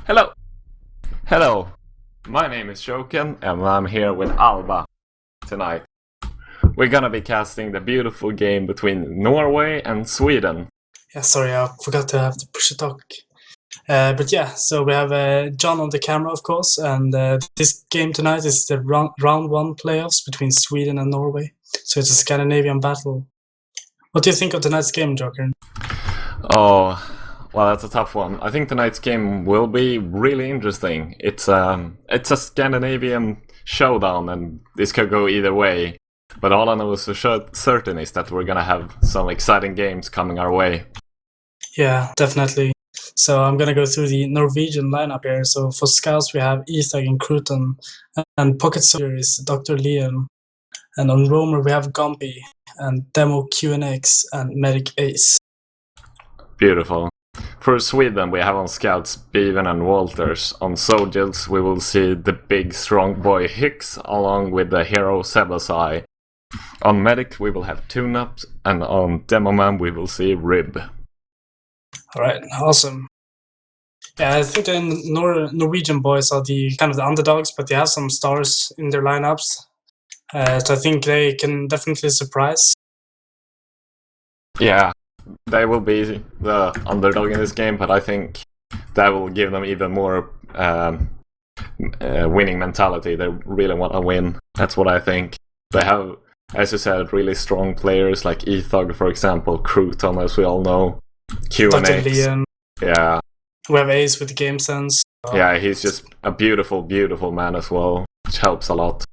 Hello! Hello! My name is Jokern and I'm here with Alba tonight. We're gonna be casting the beautiful game between Norway and Sweden. Yeah, sorry, I forgot to have the push to talk. But yeah, so we have John on the camera, of course, and this game tonight is the round one playoffs between Sweden and Norway. So it's a Scandinavian battle. What do you think of tonight's game, Jokern? Oh, well, that's a tough one. I think tonight's game will be really interesting. It's a Scandinavian showdown, and this could go either way. But all I know is for certain is that we're gonna have some exciting games coming our way. Yeah, definitely. So I'm gonna go through the Norwegian lineup here. So for scouts we have Ethag and Cruton, and pocket soldier is Dr. Liam, and on roamer we have Gombi and Demo QNX and Medic Ace. Beautiful. For Sweden, we have on scouts Bevan and Walters. On soldiers, we will see the big strong boy Hicks along with the hero Sebasai. On medic, we will have Tune-Ups, and on demo man, we will see Rib. Alright, awesome. Yeah, I think the Norwegian boys are the kind of the underdogs, but they have some stars in their lineups. So I think they can definitely surprise. Yeah, they will be the underdog in this game, but I think that will give them even more winning mentality. They really want to win. That's what I think. They have, as you said, really strong players like Ethog, for example, Cruton, as we all know, QNX. Yeah. We have Ace with game sense. Yeah, he's just a beautiful, beautiful man as well, which helps a lot.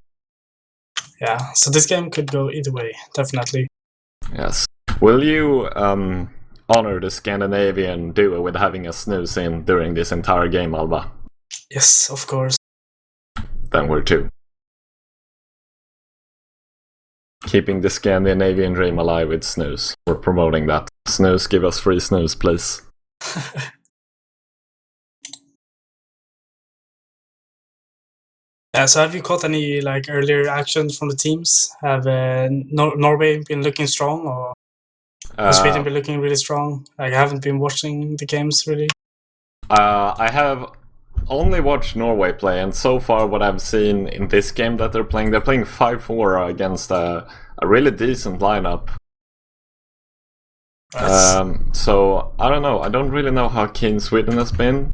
Yeah, so this game could go either way, definitely. Yes. Will you honor the Scandinavian duo with having a snooze in during this entire game, Alba? Yes, of course. Then we're two. Keeping the Scandinavian dream alive with snooze. We're promoting that. Snooze, give us free snooze, please. Yeah, so have you caught any earlier actions from the teams? Have Norway been looking strong, or has Sweden been looking really strong? I haven't been watching the games really. I have only watched Norway play, and so far what I've seen in this game that they're playing 5-4 against a really decent lineup. So I don't know. I don't really know how keen Sweden has been,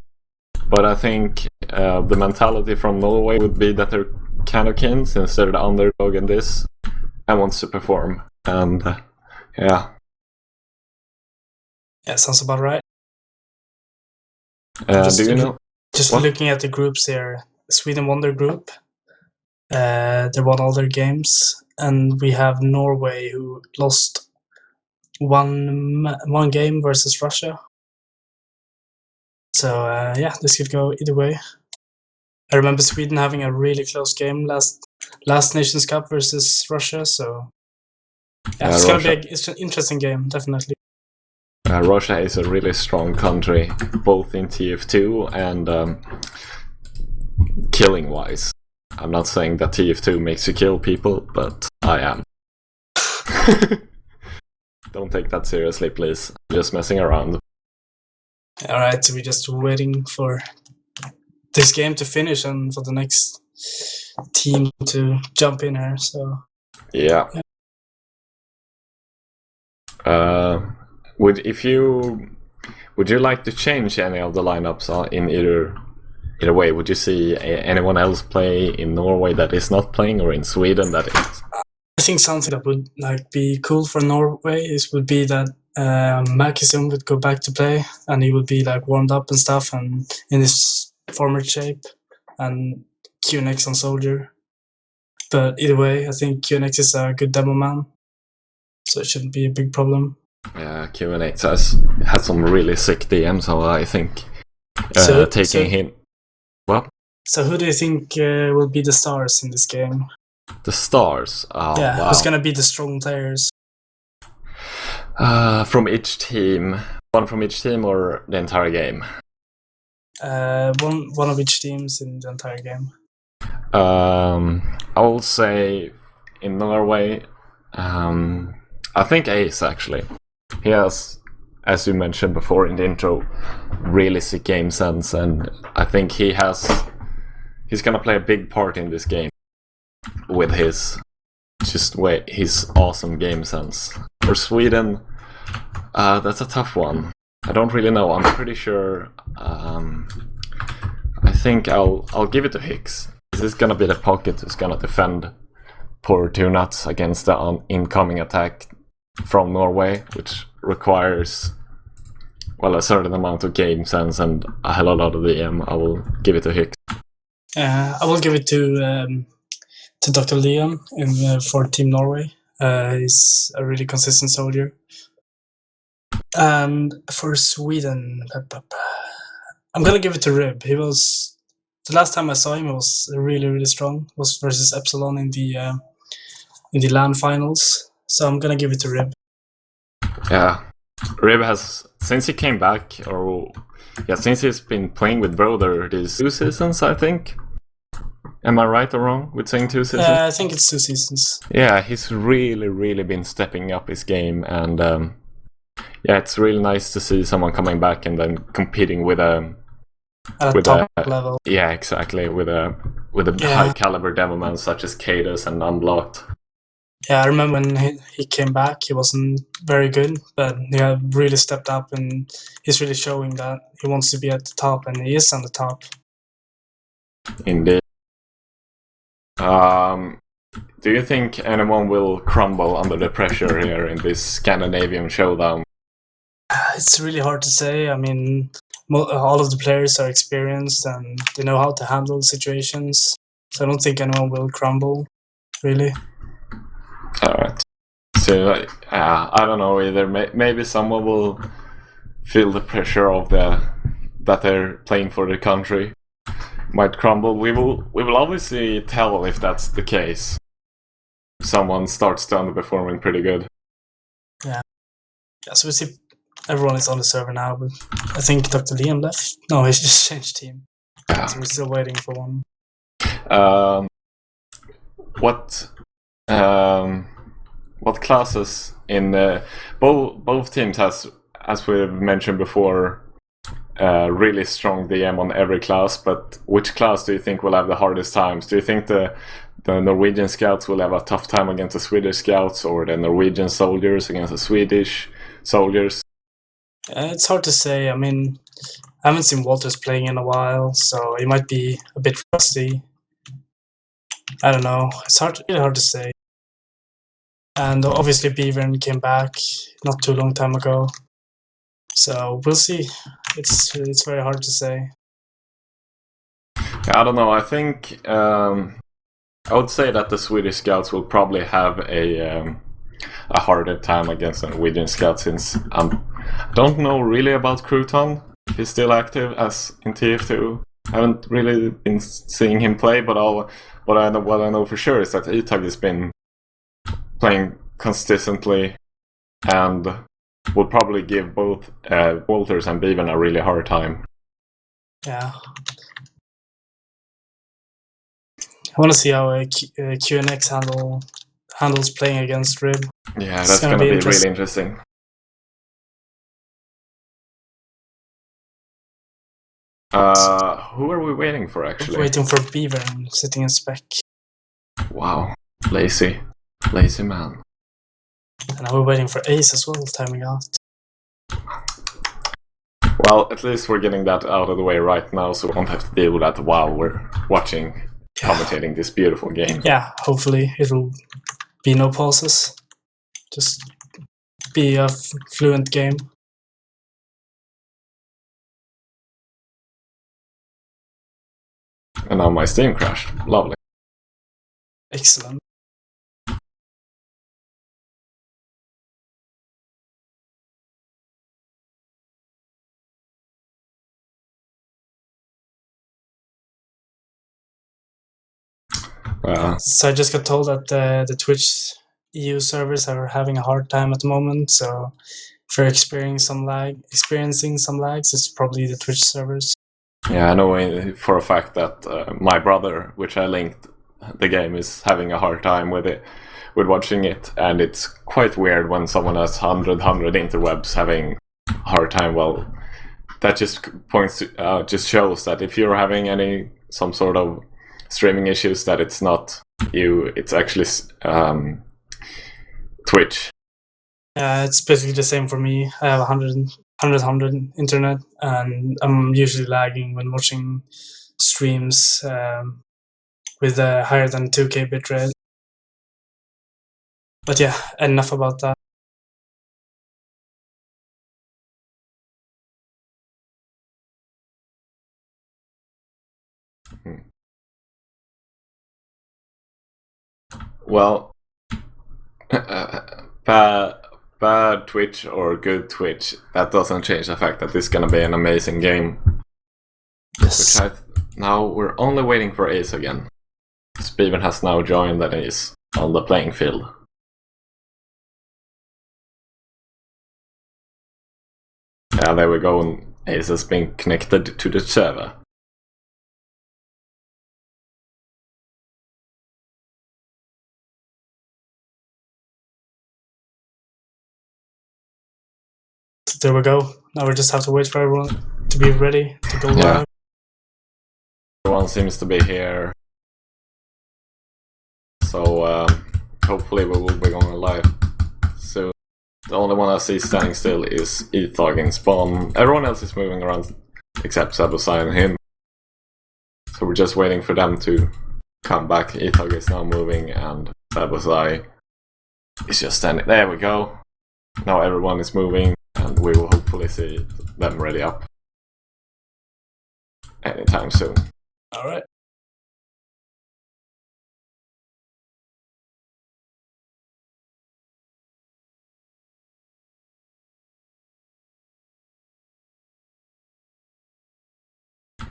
but I think the mentality from Norway would be that they're kind of keen since they're the underdog in this and wants to perform. And yeah. Yeah, sounds about right. Do you know? Just what? Looking at the groups here, Sweden won their group. They won all their games, and we have Norway who lost one game versus Russia. So yeah, this could go either way. I remember Sweden having a really close game last Nations Cup versus Russia. So yeah, it's gonna be it's an interesting game, definitely. Russia is a really strong country, both in TF2 and killing wise. I'm not saying that TF2 makes you kill people, but I am. Don't take that seriously, please. I'm just messing around. Alright, so we're just waiting for this game to finish and for the next team to jump in here. So yeah. Would you like to change any of the lineups in either way? Would you see anyone else play in Norway that is not playing, or in Sweden that is? I think something that would be cool for Norway would be that Makisum would go back to play, and he would be warmed up and stuff, and in his former shape, and QNX on soldier. But either way, I think QNX is a good demo man, so it shouldn't be a big problem. Yeah, QNX has some really sick DM, so I think taking him. Well, so who do you think will be the stars in this game? The stars? Oh, yeah, wow. Who's gonna be the strong players? From each team. One from each team, or the entire game? One of each teams in the entire game. I will say in Norway, I think Ace actually. He has as you mentioned before in the intro, really sick game sense, and I think he's gonna play a big part in this game with his awesome game sense. For Sweden, that's a tough one. I don't really know. I'm pretty sure. I think I'll give it to Hicks. This is gonna be the pocket who's gonna defend poor Two Nuts against the incoming attack from Norway, which requires, well, a certain amount of game sense and a hell of a lot of DM. I will give it to Hicks. I will give it to Dr. Leon for Team Norway. He's a really consistent soldier. And for Sweden, I'm gonna give it to Rib. He was, the last time I saw him, he was really, really strong. It was versus Epsilon in the LAN finals. So I'm gonna give it to Rib. Yeah, Rib has, since he came back, since he's been playing with Broder these 2 seasons, I think. Am I right or wrong with saying 2 seasons? I think it's 2 seasons. Yeah, he's really, really been stepping up his game, and it's really nice to see someone coming back and then competing with a top level. Yeah, exactly, with a high caliber demoman such as Cadus and Unblocked. Yeah, I remember when he came back, he wasn't very good, but he had really stepped up, and he's really showing that he wants to be at the top, and he is on the top. Indeed. Do you think anyone will crumble under the pressure here in this Scandinavian showdown? It's really hard to say. I mean, all of the players are experienced and they know how to handle situations, so I don't think anyone will crumble, really. Alright. So, I don't know either. Maybe someone will feel the pressure of that they're playing for the country. Might crumble. We will obviously tell if that's the case. Someone starts underperforming pretty good. Yeah, so we see everyone is on the server now, but I think Dr. Liam left. No, he's just changed team. Yeah. So we're still waiting for one. What classes in both teams has, as we've mentioned before, really strong DM on every class, but which class do you think will have the hardest times? Do you think the Norwegian scouts will have a tough time against the Swedish scouts, or the Norwegian soldiers against the Swedish soldiers? It's hard to say. I mean, I haven't seen Walters playing in a while, so he might be a bit rusty. I don't know. It's really hard to say. And obviously Beavern came back not too long time ago. So we'll see. It's very hard to say. I don't know. I think I would say that the Swedish scouts will probably have a harder time against the Norwegian scouts, since I don't know really about Crouton. If he's still active as in TF2. I haven't really been seeing him play, but what I know for sure is that Itag has been playing consistently and will probably give both Walters and Bevan a really hard time. Yeah. I want to see how QNX handles playing against Rib. Yeah, that's going to be really interesting. Who are we waiting for, actually? We're waiting for Beaver sitting in spec. Wow. Lazy man. And now we're waiting for Ace as well, timing out. Well, at least we're getting that out of the way right now, so we won't have to deal with that while we're commentating this beautiful game. Yeah, hopefully it'll be no pauses. Just be a fluent game. And now my Steam crashed. Lovely. Excellent. So I just got told that the Twitch EU servers are having a hard time at the moment. So if you're experiencing some lags, it's probably the Twitch servers. Yeah, I know for a fact that my brother, which I linked the game, is having a hard time with watching it, and it's quite weird when someone has 100 interwebs having hard time. Well, that just points to, just shows that if you're having some sort of streaming issues, that it's not you, it's actually Twitch. It's basically the same for me. I have 100 internet, and I'm usually lagging when watching streams with higher than 2K bitrate. But yeah, enough about that. Well, bad Twitch or good Twitch, that doesn't change the fact that this is gonna be an amazing game. Yes. Now we're only waiting for Ace again. Steven has now joined and is on the playing field. Yeah, there we go, and Ace has been connected to the server. There we go. Now we just have to wait for everyone to be ready to go live. Everyone seems to be here. So hopefully we will be going live soon. The only one I see standing still is Ethog in spawn. Everyone else is moving around except Sabosai and him. So we're just waiting for them to come back. Ethog is now moving and Sabosai is just standing. There we go. Now everyone is moving and we will hopefully see them ready up anytime soon. Alright.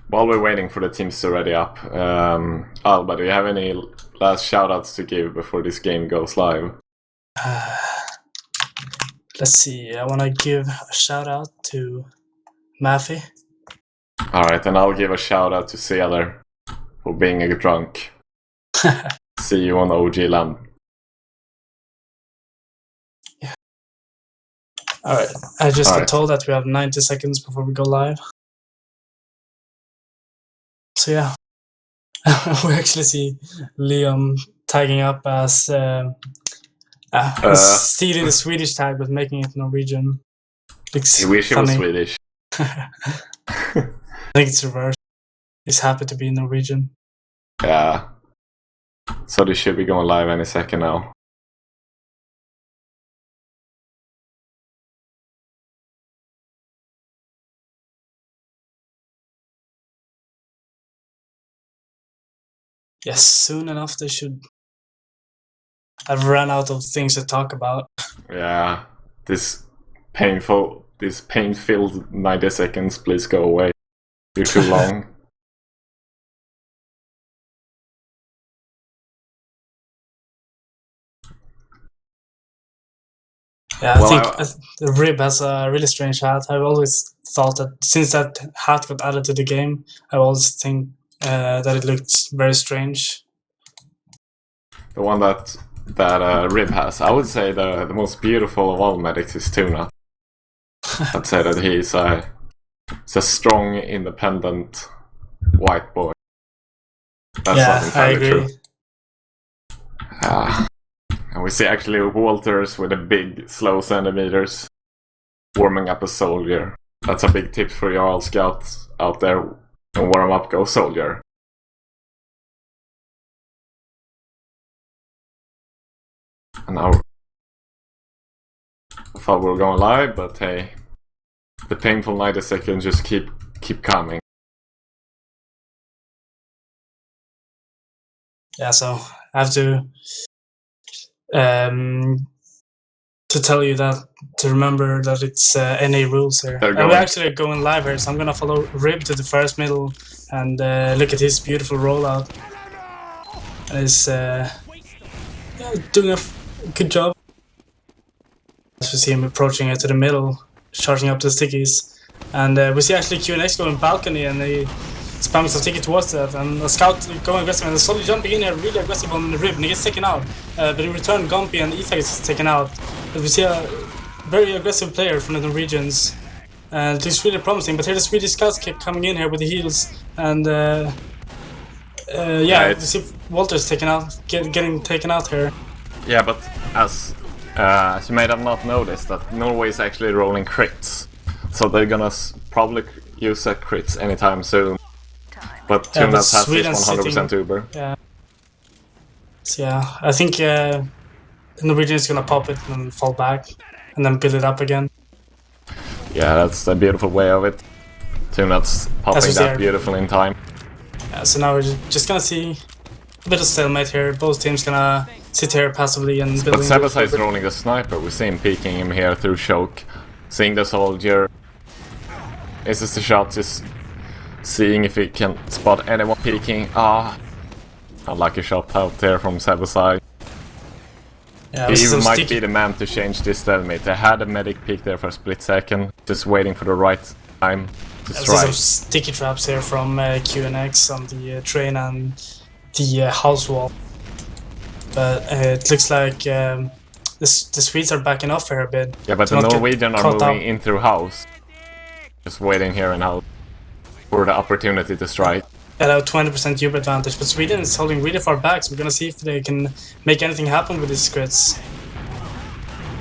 While we're waiting for the teams to ready up, Alba, do you have any last shoutouts to give before this game goes live? Let's see, I want to give a shout out to Maffy. Alright, and I'll give a shout out to Sailor for being a drunk. See you on OG land. Yeah. Alright, I just got told that we have 90 seconds before we go live. So yeah, we actually see Liam tagging up as stealing the Swedish tag but making it Norwegian. Looks I wish funny. it was Swedish. I think it's reversed. He's happy to be Norwegian. Yeah. So this should be going live any second now. Yes, soon enough they should. I've run out of things to talk about. Yeah. This pain-filled 90 seconds, please go away. You're too long. Yeah, I think the Rib has a really strange hat. I've always thought that since that hat got added to the game, I always think that it looked very strange. The one that Rib has, I would say the most beautiful of all medics is Tuna. I'd say that he's a strong, independent white boy. That's not entirely true. And we see actually Walters with the big slow centimeters warming up a soldier. That's a big tip for y'all scouts out there. When warm up, go soldier. And now I thought we were going live, but hey, the painful 90 seconds just keep coming. Yeah, so I have to tell you that, to remember that it's NA rules here. We're actually going live here, so I'm gonna follow Rib to the first middle and look at his beautiful rollout. And he's doing a good job. As we see him approaching it to the middle, charging up the stickies. And we see actually QNX going balcony and he spams a sticky towards that. And the scout going aggressive and slowly jumping in here, really aggressive on the Rib, and he gets taken out. But in return, Gumpy and Ethag is taken out. But we see a very aggressive player from the Norwegians And it looks really promising, but here the Swedish scouts keep coming in here with the heals, and yeah, we see Walter's taken out, getting taken out here. Yeah, but as you may have not noticed, that Norway is actually rolling crits, so they're gonna probably use that crits anytime soon. But Tunas has his 100% Uber. Yeah. So yeah, I think the Norwegian is gonna pop it and fall back, and then build it up again. Yeah, that's the beautiful way of it. Tunas popping that beautiful in time. Yeah, so now we're just gonna see a bit of stalemate here. Both teams gonna sit here passively and building. But Sebasai is rolling the sniper. We see him peeking him here through choke, seeing the soldier. This is the shot, just seeing if he can spot anyone peeking. Unlucky shot out there from Sebasai. Yeah, he might be the man to change this stalemate. They had a medic peek there for a split second, just waiting for the right time to strike. Some sticky traps here from QNX on the train and the house wall. But it looks like the Swedes are backing off here a bit. Yeah, but the Norwegian are moving in through house. Just waiting here in house for the opportunity to strike. At a 20% Uber advantage, but Sweden is holding really far back, so we're gonna see if they can make anything happen with these crits.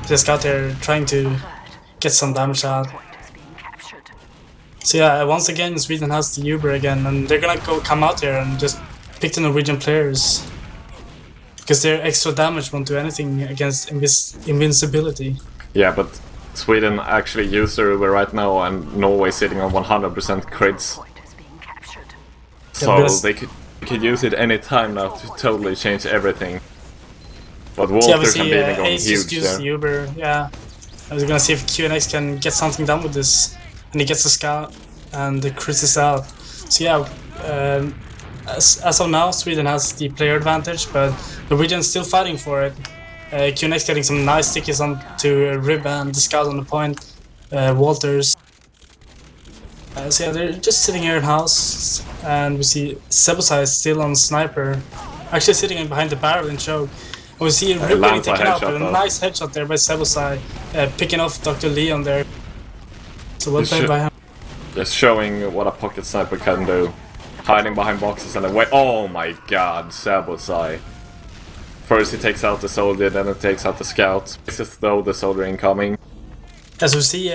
Just got there trying to get some damage out. So yeah, once again Sweden has the Uber again, and they're gonna come out here and just pick the Norwegian players. Because their extra damage won't do anything against invincibility. Yeah, but Sweden actually used their Uber right now, and Norway sitting on 100% crits. So they could use it any time now to totally change everything. But Walter can be even going huge there. The Uber, yeah. I was gonna see if QNX can get something done with this. And he gets the scout and the crit is out. So yeah, as of now, Sweden has the player advantage, but Norwegian's still fighting for it. QNX getting some nice stickies onto Rib and the scout on the point. Walters. So yeah, they're just sitting here in house, and we see Sebasai is still on sniper, actually sitting behind the barrel in choke. And we see Rib getting taken out, but a nice headshot there by Sebasai, picking off Dr. Leon there. So well played by him. Just showing what a pocket sniper can do. Hiding behind boxes and then wait. Oh my god, Sebasai. First he takes out the soldier, then he takes out the scout. It's as though the soldier incoming. As we see,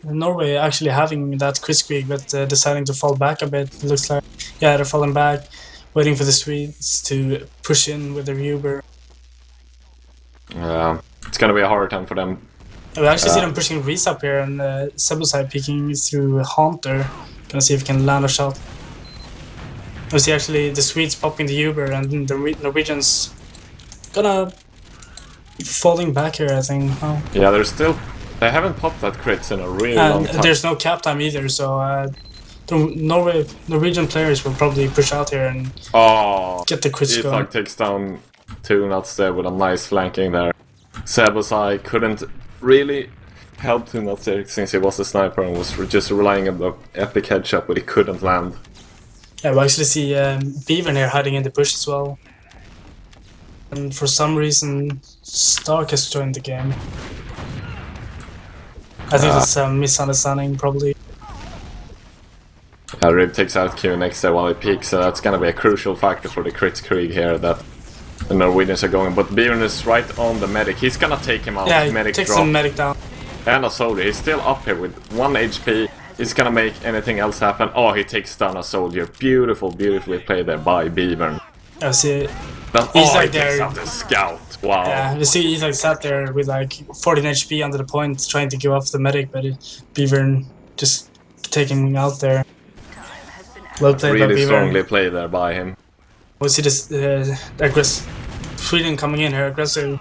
Norway actually having that Kritzkrieg, but deciding to fall back a bit. It looks like, yeah, they're falling back, waiting for the Swedes to push in with their Uber. It's gonna be a hard time for them. We actually see them pushing Reese up here, and Sebasai peeking through Haunter. Gonna see if he can land a shot. We see actually the Swedes popping the Uber, and the Norwegians gonna falling back here, I think. Oh. Yeah, they haven't popped that crits in a really long time. There's no cap time either, so the Norwegian players will probably push out here and get the crits going. Takes down 2 nuts there with a nice flanking there. Sebasai couldn't really help 2 nuts there since he was a sniper and was just relying on the epic headshot, but he couldn't land. Yeah, we actually see Beaver here hiding in the bush as well. And for some reason, Stark has joined the game. I think it's a misunderstanding, probably. Rib takes out QNX there while he peeks, so that's gonna be a crucial factor for the Kritzkrieg here that the Norwegians are going. But Beaver is right on the medic. He's gonna take him out. Yeah, he takes the medic down. And a soldier. He's still up here with 1 HP. He's gonna make anything else happen. Oh, he takes down a soldier. Beautifully played there by Beaver. I see. He takes out the scout. Wow. Yeah, we see he's like sat there with like 14 HP under the point, trying to give off the medic, but Beaver just taking him out there. Well played by Beaver. Really strongly played there by him. We see this Sweden coming in here, aggressive.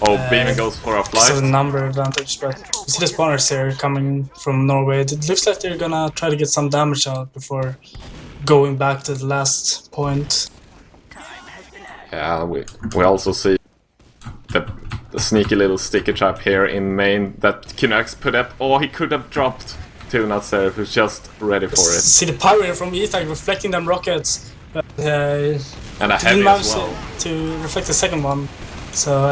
Oh, Beaver goes for a flight. It's a number advantage, but we see the spawners here coming from Norway. It looks like they're gonna try to get some damage out before going back to the last point. Yeah, we also see the sneaky little sticky trap here in main that QNX put up. Oh, he could have dropped 2 nuts there if he was just ready for it. See the pyro from E-Tag reflecting them rockets, but and a heavy as well. To reflect the second one. So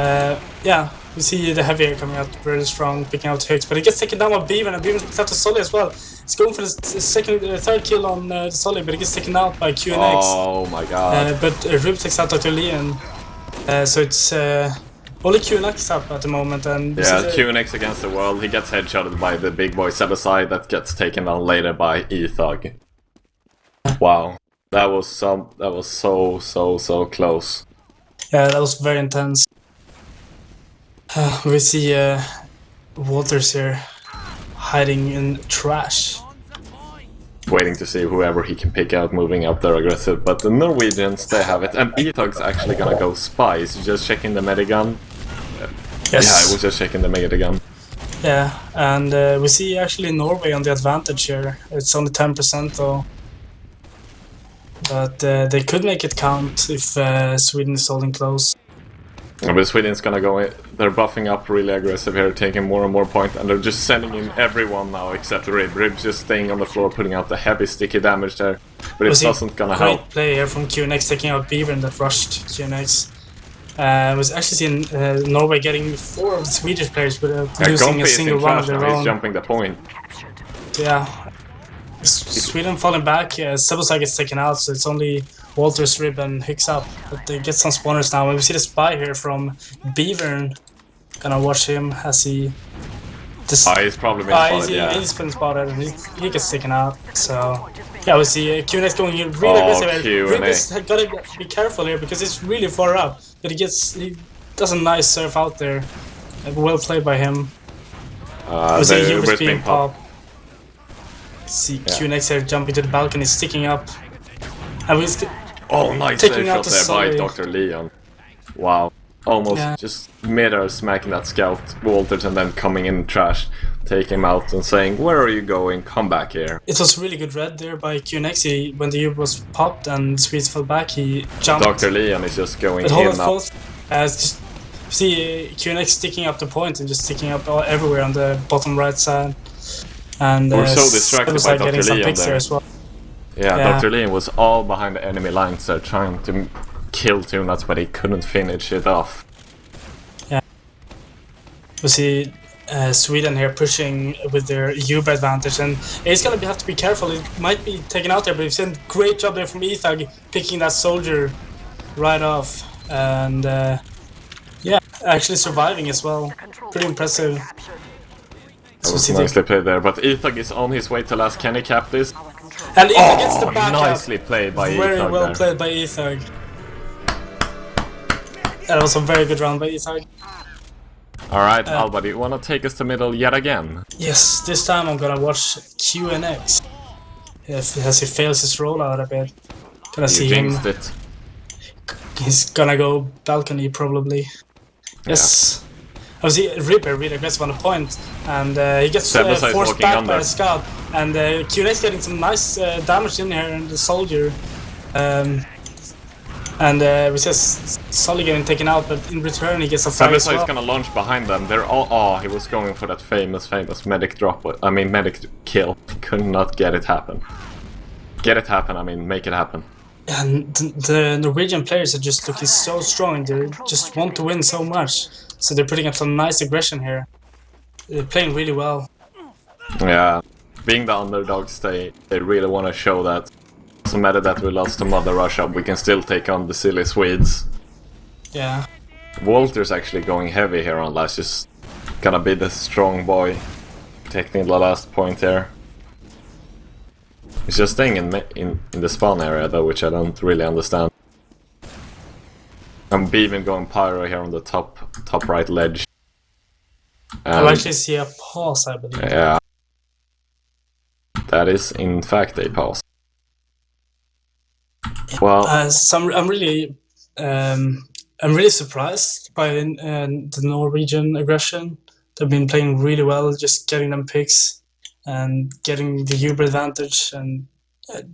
yeah, We see the heavier coming out very strong, picking out hits, but he gets taken down by Beaver, and Beaver picks out the Sully as well. He's going for the third kill on the Sully, but he gets taken out by QNX. Oh my god. But Rube takes out Dr. Leon. So it's only QNX up at the moment. And yeah, QNX against the world. He gets headshotted by the big boy Sebasai that gets taken down later by E-Thug. Wow. That was so close. Yeah, that was very intense. We see Walters here hiding in trash. Waiting to see whoever he can pick out moving up there aggressive, but the Norwegians, they have it. And E-Thug's actually gonna go spy. Is he just checking the medigun? Yes. Yeah, I was just checking the medigun. Yeah, and we see actually Norway on the advantage here. It's only 10% though. But they could make it count if Sweden is holding close. But Sweden's gonna go in. They're buffing up really aggressive here, taking more and more points, and they're just sending in everyone now except Rib. Rib's just staying on the floor, putting out the heavy sticky damage there. But it doesn't gonna help. Great play here from QNX taking out Beaver and that rushed QNX. Was actually seeing Norway getting 4 of the Swedish players but losing a single one of their own. He's jumping the point. Yeah. Sweden falling back, Sebasai gets taken out, so it's only Walters, Rib, and Hicks up. But they get some spawners now, and we see the spy here from Beaver. Gonna watch him as he... he's probably been spotted, yeah. He's been spotted, and he gets taken out, so... Yeah, we see QNX going here really aggressive. Rib has gotta be careful here, because it's really far up. But he does a nice surf out there. Well played by him. We see Hubert being popped. See QNX here jumping to the balcony, sticking up. And we nice taking out there by Dr. Leon. Wow. Almost just mid-air smacking that scout Walters and then coming in trash, taking him out and saying, "Where are you going? Come back here." It was really good read there by QNX. When the Hubert was popped and Swedes fell back, he jumped. Dr. Leon is just going in up. See QNX sticking up the point and just sticking up everywhere on the bottom right side. And we're so distracted by Dr. Leon there. As well. Yeah, Dr. Leon was all behind the enemy lines there trying to kill two nuts, but he couldn't finish it off. Yeah. We see Sweden here pushing with their Uber advantage, and he's gonna have to be careful. He might be taken out there, but he's done a great job there from E-Thug picking that soldier right off. And actually surviving as well. Pretty impressive. That was nicely played there, but E-Thug is on his way to last. Can he cap this? And E-Thug gets the back nicely played by E-Thug. Very well played by E-Thug. That was a very good round by E-Thug. Alright, Alba, do you want to take us to middle yet again? Yes, this time I'm gonna watch QNX. As he fails his rollout a bit. Gonna see him. It. He's gonna go balcony probably. Yes. I see Ripper really aggressive on the point, and he gets forced back by a scout, and QNX getting some nice damage in here in the soldier, and we see Sully getting taken out, but in return he gets a fire as well. is gonna launch behind them. They're all he was going for that famous medic drop. I mean medic kill. Could not get it happen. Get it happen. I mean make it happen. And the Norwegian players are just looking so strong. They just want to win so much. So they're putting up some nice aggression here. They're playing really well. Yeah, being the underdogs, they really want to show that. Doesn't matter that we lost to Mother Russia, we can still take on the silly Swedes. Yeah. Walter's actually going heavy here on last, just gonna be the strong boy, taking the last point there. He's just staying in the spawn area though, which I don't really understand. I'm Beaven going pyro here on the top right ledge. I actually see a pause, I believe. Yeah. That is in fact a pause. Well, I'm really surprised by the Norwegian aggression. They've been playing really well, just getting them picks and getting the Uber advantage and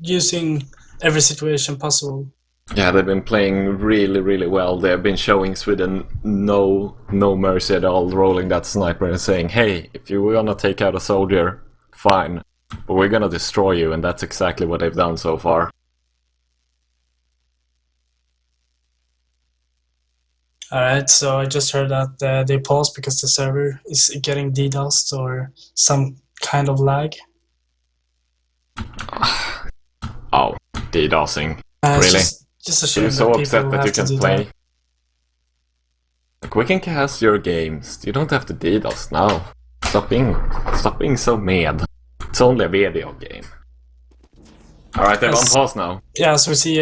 using every situation possible. Yeah, they've been playing really well. They've been showing Sweden no mercy at all, rolling that sniper and saying, "Hey, if you were gonna take out a soldier, fine, but we're gonna destroy you," and that's exactly what they've done so far. Alright, so I just heard that they paused because the server is getting DDoSed or some kind of lag. Oh, DDoSing. It's Really? just a shame You're so that people upset that have you to can do play. that. Like, we can cast your games. You don't have to DDoS now. Stop being so mad. It's only a video game. Alright, they're on pause now. Yeah, so we see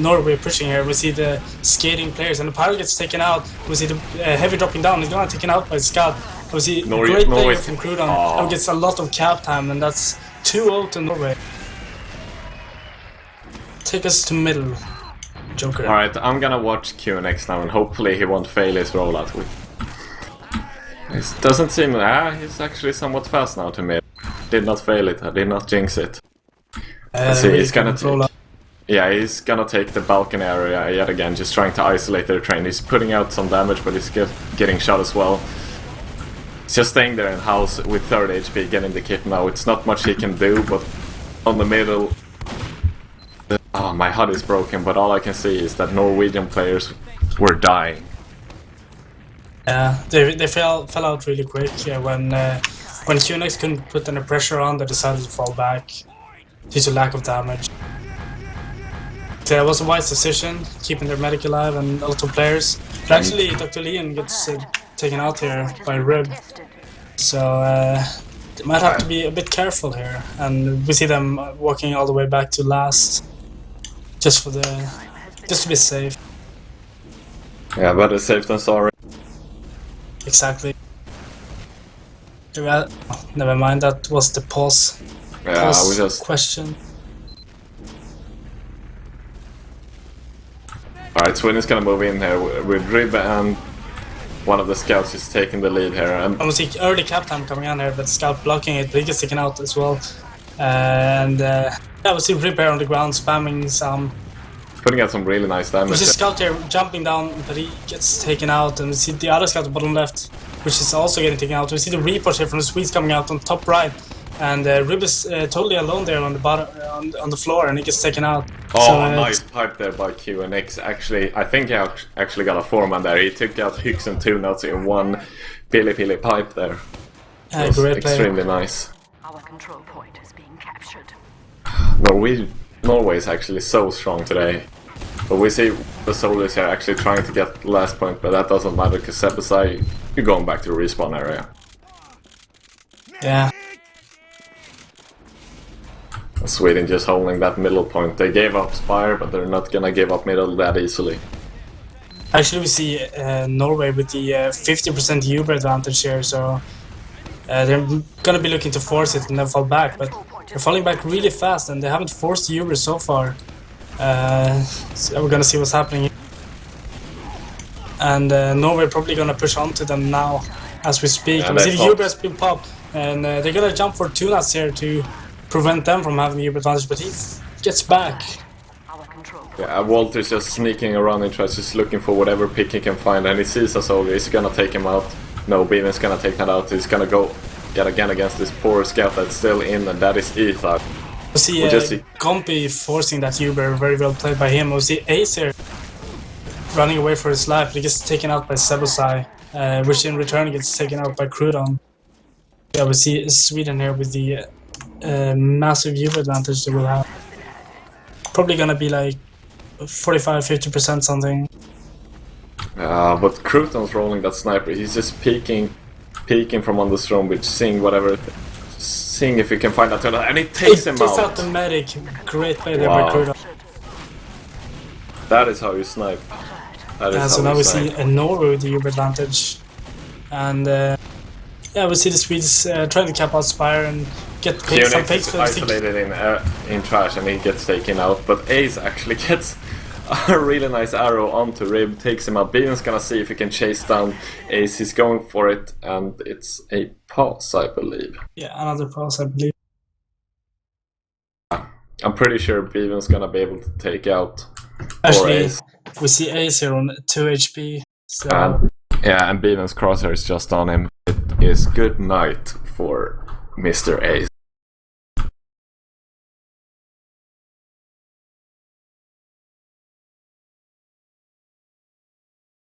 Norway pushing here. We see the skating players, and the pilot gets taken out. We see the heavy dropping down. He's gonna taken out by Scout. We see great player from Crudon. And gets a lot of cap time, and that's 2-0 to Norway. Take us to middle, Joker. Alright, I'm gonna watch QNX now, and hopefully he won't fail his rollout. It doesn't seem... he's actually somewhat fast now to me. Did not fail it, I did not jinx it. Let's see, he's gonna take... Yeah, he's gonna take the balcony area yet again, just trying to isolate their train. He's putting out some damage, but he's getting shot as well. He's just staying there in house with 30 HP, getting the kit now. It's not much he can do, but on the middle... Oh, my HUD is broken, but all I can see is that Norwegian players were dying. Yeah, they fell out really quick when QNX couldn't put any pressure on. They decided to fall back due to lack of damage. So it was a wise decision, keeping their medic alive and a lot of players. But actually, Dr. Leon gets taken out here by Rib, so they might have to be a bit careful here. And we see them walking all the way back to last, just to be safe. Yeah, better safe than sorry. Exactly. Never mind, that was the pause. Yeah, we just... question. Alright, Sweden's gonna move in here with Rib, and one of the scouts is taking the lead here. And we see early cap time coming on here, but Scout blocking it, but he gets taken out as well. And yeah, we see Rib here on the ground spamming some. Putting out some really nice damage. We see Scout here jumping down, but he gets taken out. And we see the other Scout at the bottom left, which is also getting taken out. We see the report here from the Swedes coming out on top right. And Rib is totally alone there on the bottom, on the floor, and he gets taken out. Oh, so, nice pipe there by QNX. Actually, I think he actually got a foreman there. He took out Hicks and 2 nuts in one pili pipe there. It was extremely nice. Our control point is being captured. Norway is actually so strong today. But we see the soldiers here actually trying to get the last point, but that doesn't matter because Sebasai, you're going back to the respawn area. Yeah. Sweden just holding that middle point. They gave up Spire, but they're not gonna give up middle that easily. Actually, we see Norway with the 50% Uber advantage here, so they're gonna be looking to force it and then fall back, but they're falling back really fast and they haven't forced the Uber so far. So we're gonna see what's happening. And Norway probably gonna push onto them now as we speak. Yeah, we see the Uber has been popped, and they're gonna jump for 2 nuts here to prevent them from having the Uber advantage, but he gets back. Yeah, Walter's just sneaking around and tries just looking for whatever pick he can find, and he sees a soldier. He's gonna take him out. No, Beaven's gonna take that out. He's gonna go yet again against this poor scout that's still in, and that is Ether. We see Compy forcing that Uber, very well played by him. We see Ace here running away for his life, but he gets taken out by Sebasai, which in return gets taken out by Crudon. Yeah, we see Sweden here with the massive Uber advantage they will have. Probably gonna be like 45-50% something. But Crouton's rolling that sniper. He's just peeking from on the throne, which seeing if he can find that tunnel, and it takes him out. Takes out the medic. Great play there by Crouton. That is how you snipe. So now we see a Norway with the Uber advantage, and yeah, we see the Swedes trying to cap out Spire and get some picks for the isolated in trash, and he gets taken out. But Ace actually gets a really nice arrow onto Rib, takes him out. Beaven's gonna see if he can chase down Ace. He's going for it, and it's a pause, I believe. Yeah, another pause, I believe. I'm pretty sure Beaven's gonna be able to take out Ace. We see Ace here on 2 HP. So. And Beaven's crosshair is just on him. It is good night for Mr. Ace.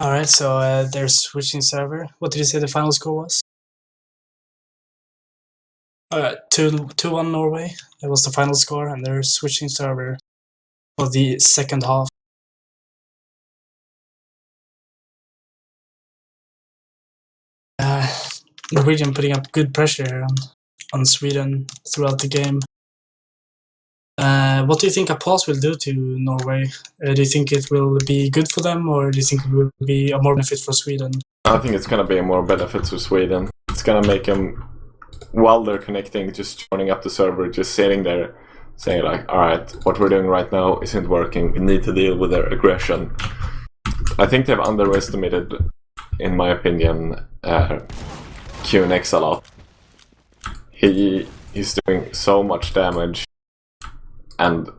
Alright, so they're switching server. What did you say the final score was? 2-1 Norway. That was the final score, and they're switching server for the second half. Norwegian putting up good pressure here on Sweden throughout the game. What do you think a pause will do to Norway? Do you think it will be good for them, or do you think it will be a more benefit for Sweden? I think it's gonna be a more benefit to Sweden. It's gonna make them, while they're connecting, just joining up the server, just sitting there, saying like, alright, what we're doing right now isn't working, we need to deal with their aggression. I think they've underestimated, in my opinion, QNX a lot. He's doing so much damage, and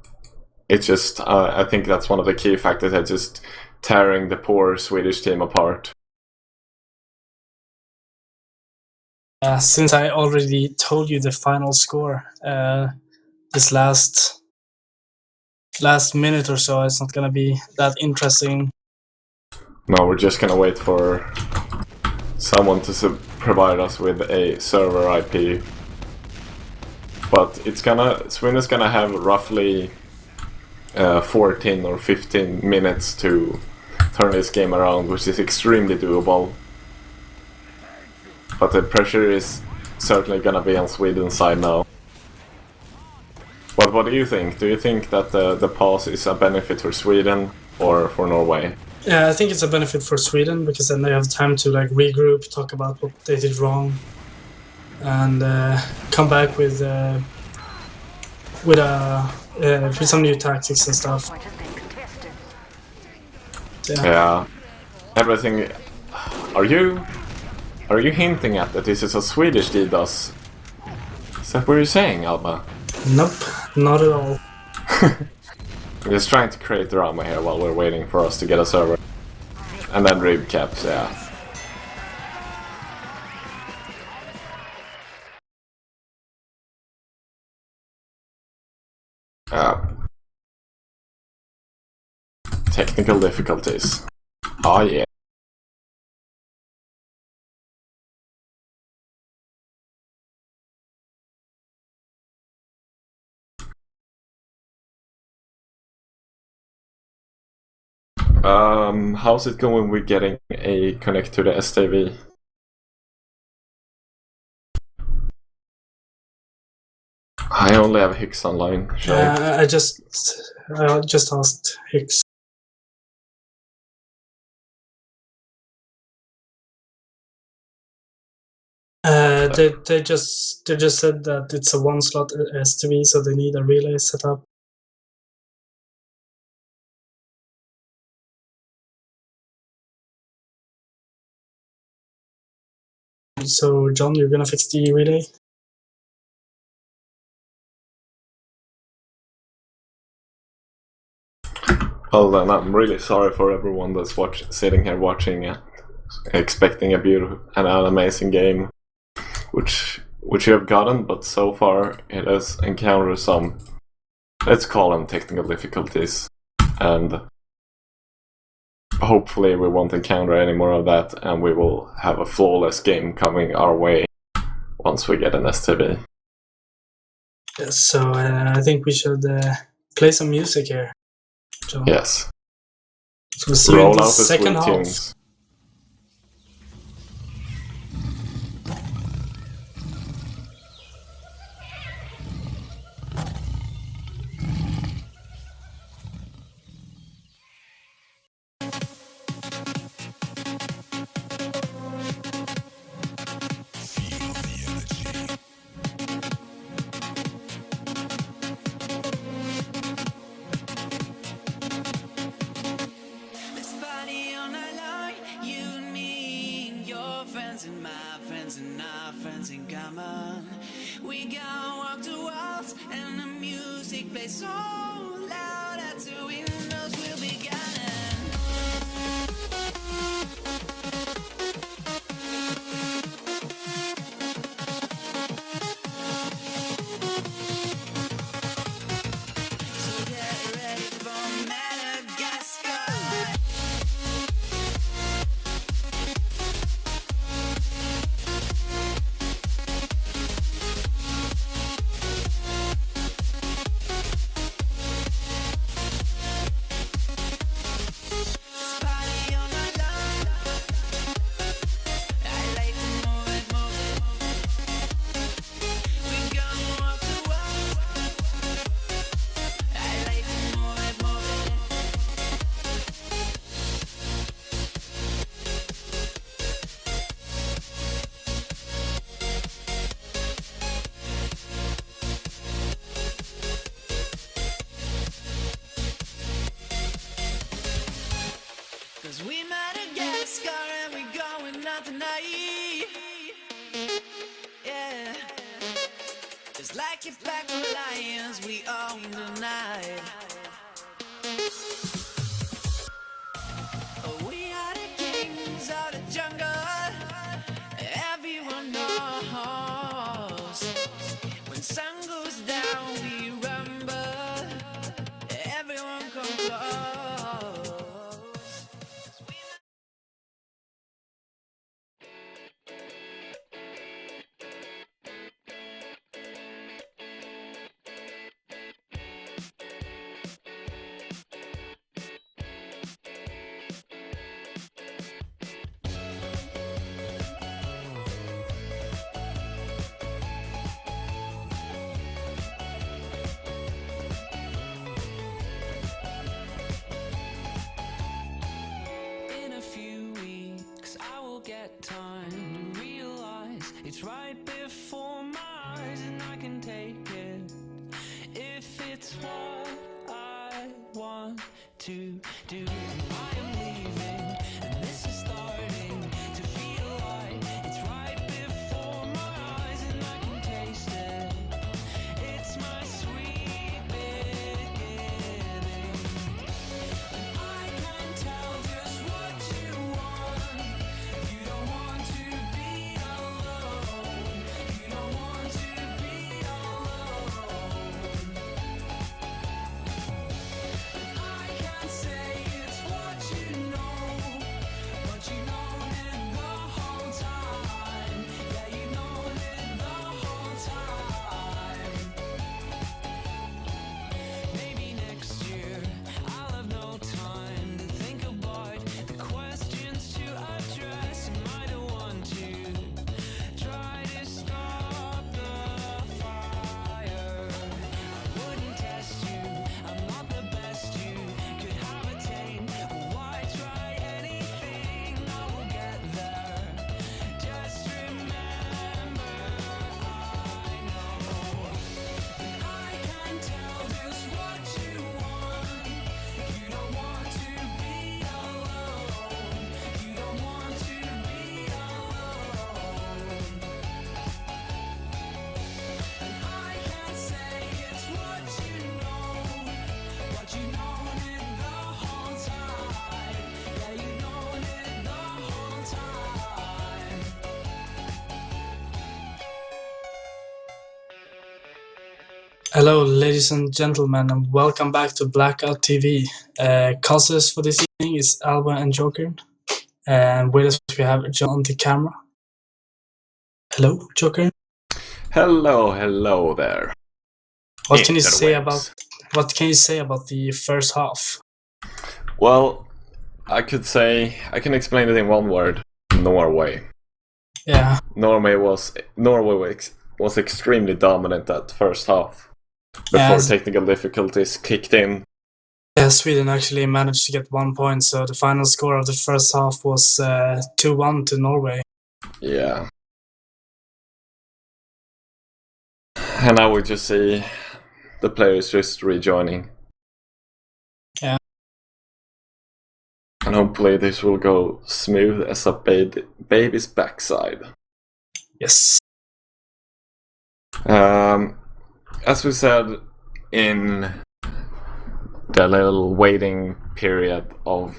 it's just, I think that's one of the key factors that's just tearing the poor Swedish team apart. Since I already told you the final score, this last minute or so, it's not gonna be that interesting. No, we're just gonna wait for someone to provide us with a server IP. But Sweden is gonna have roughly 14 or 15 minutes to turn this game around, which is extremely doable. But the pressure is certainly gonna be on Sweden's side now. But what do you think? Do you think that the pause is a benefit for Sweden or for Norway? Yeah, I think it's a benefit for Sweden, because then they have time to like regroup, talk about what they did wrong, and come back with some new tactics and stuff. Yeah. Everything. Are you hinting at that this is a Swedish DDoS? Is that what you're saying, Alba? Nope, not at all. I'm just trying to create drama here while we're waiting for us to get a server. And then rib caps, yeah. Technical difficulties. Oh yeah. How's it going with getting a connect to the STV? I only have Hicks online. I just asked Hicks. They just said that it's a one slot STV, so they need a relay set up. So John, you're gonna fix the relay? Well then, I'm really sorry for everyone that's sitting here watching, expecting an amazing game, which you have gotten, but so far it has encountered some, let's call them technical difficulties, and hopefully we won't encounter any more of that, and we will have a flawless game coming our way once we get an STV. Yes, so I think we should play some music here, John. Yes. So we'll see you in the Roll out the second sweet half. tunes. Let's party all night long, you and me, and your friends and my friends and our friends in common. We gonna walk the walls and the music plays so loud out the windows we'll be gone. So get ready for Madagascar. Just like a pack of lions, we own the night. We are the kings of the jungle. Everyone knows. When sun goes down, we rumble. Everyone come close. In a few weeks, I will get time to realize it's right before my eyes, and I can take it if it's what I want to do. I am leaving, and this is starting to feel like it's right before my eyes, and I can taste it. It's my sweet beginning. I can tell just what you want. You don't want to be alone. You don't want to be alone. I can say it's what you know, but you known it the whole time. Yeah, you known it the whole time. Maybe next year I'll have no time to think about the questions to address. Am I the one to try to stop the fire? I wouldn't test you, I'm not the best you could have attained. Why try anything? I will get there. Just remember, I know I can tell just what you want. You don't want to be alone. You don't want to be alone. And I can say it's what you know, but you known it the whole time. Yeah, you known it the whole time. Hello, ladies and gentlemen, and welcome back to Blackout TV. Casters for this evening is Alba and Jokern, and with us we have John on the camera. Hello, Jokern. Hello there. What can you say Interwebs. about the first half? Well, I can explain it in one word: Norway. Yeah, Norway was extremely dominant that first half before Yes. technical difficulties kicked in. yeah, Sweden actually managed to get 1 point, so the final score of the first half was 2-1 to Norway. Yeah. And now we just see the players just rejoining. Yeah. And hopefully this will go smooth as a baby's backside. Yes. As we said in the little waiting period of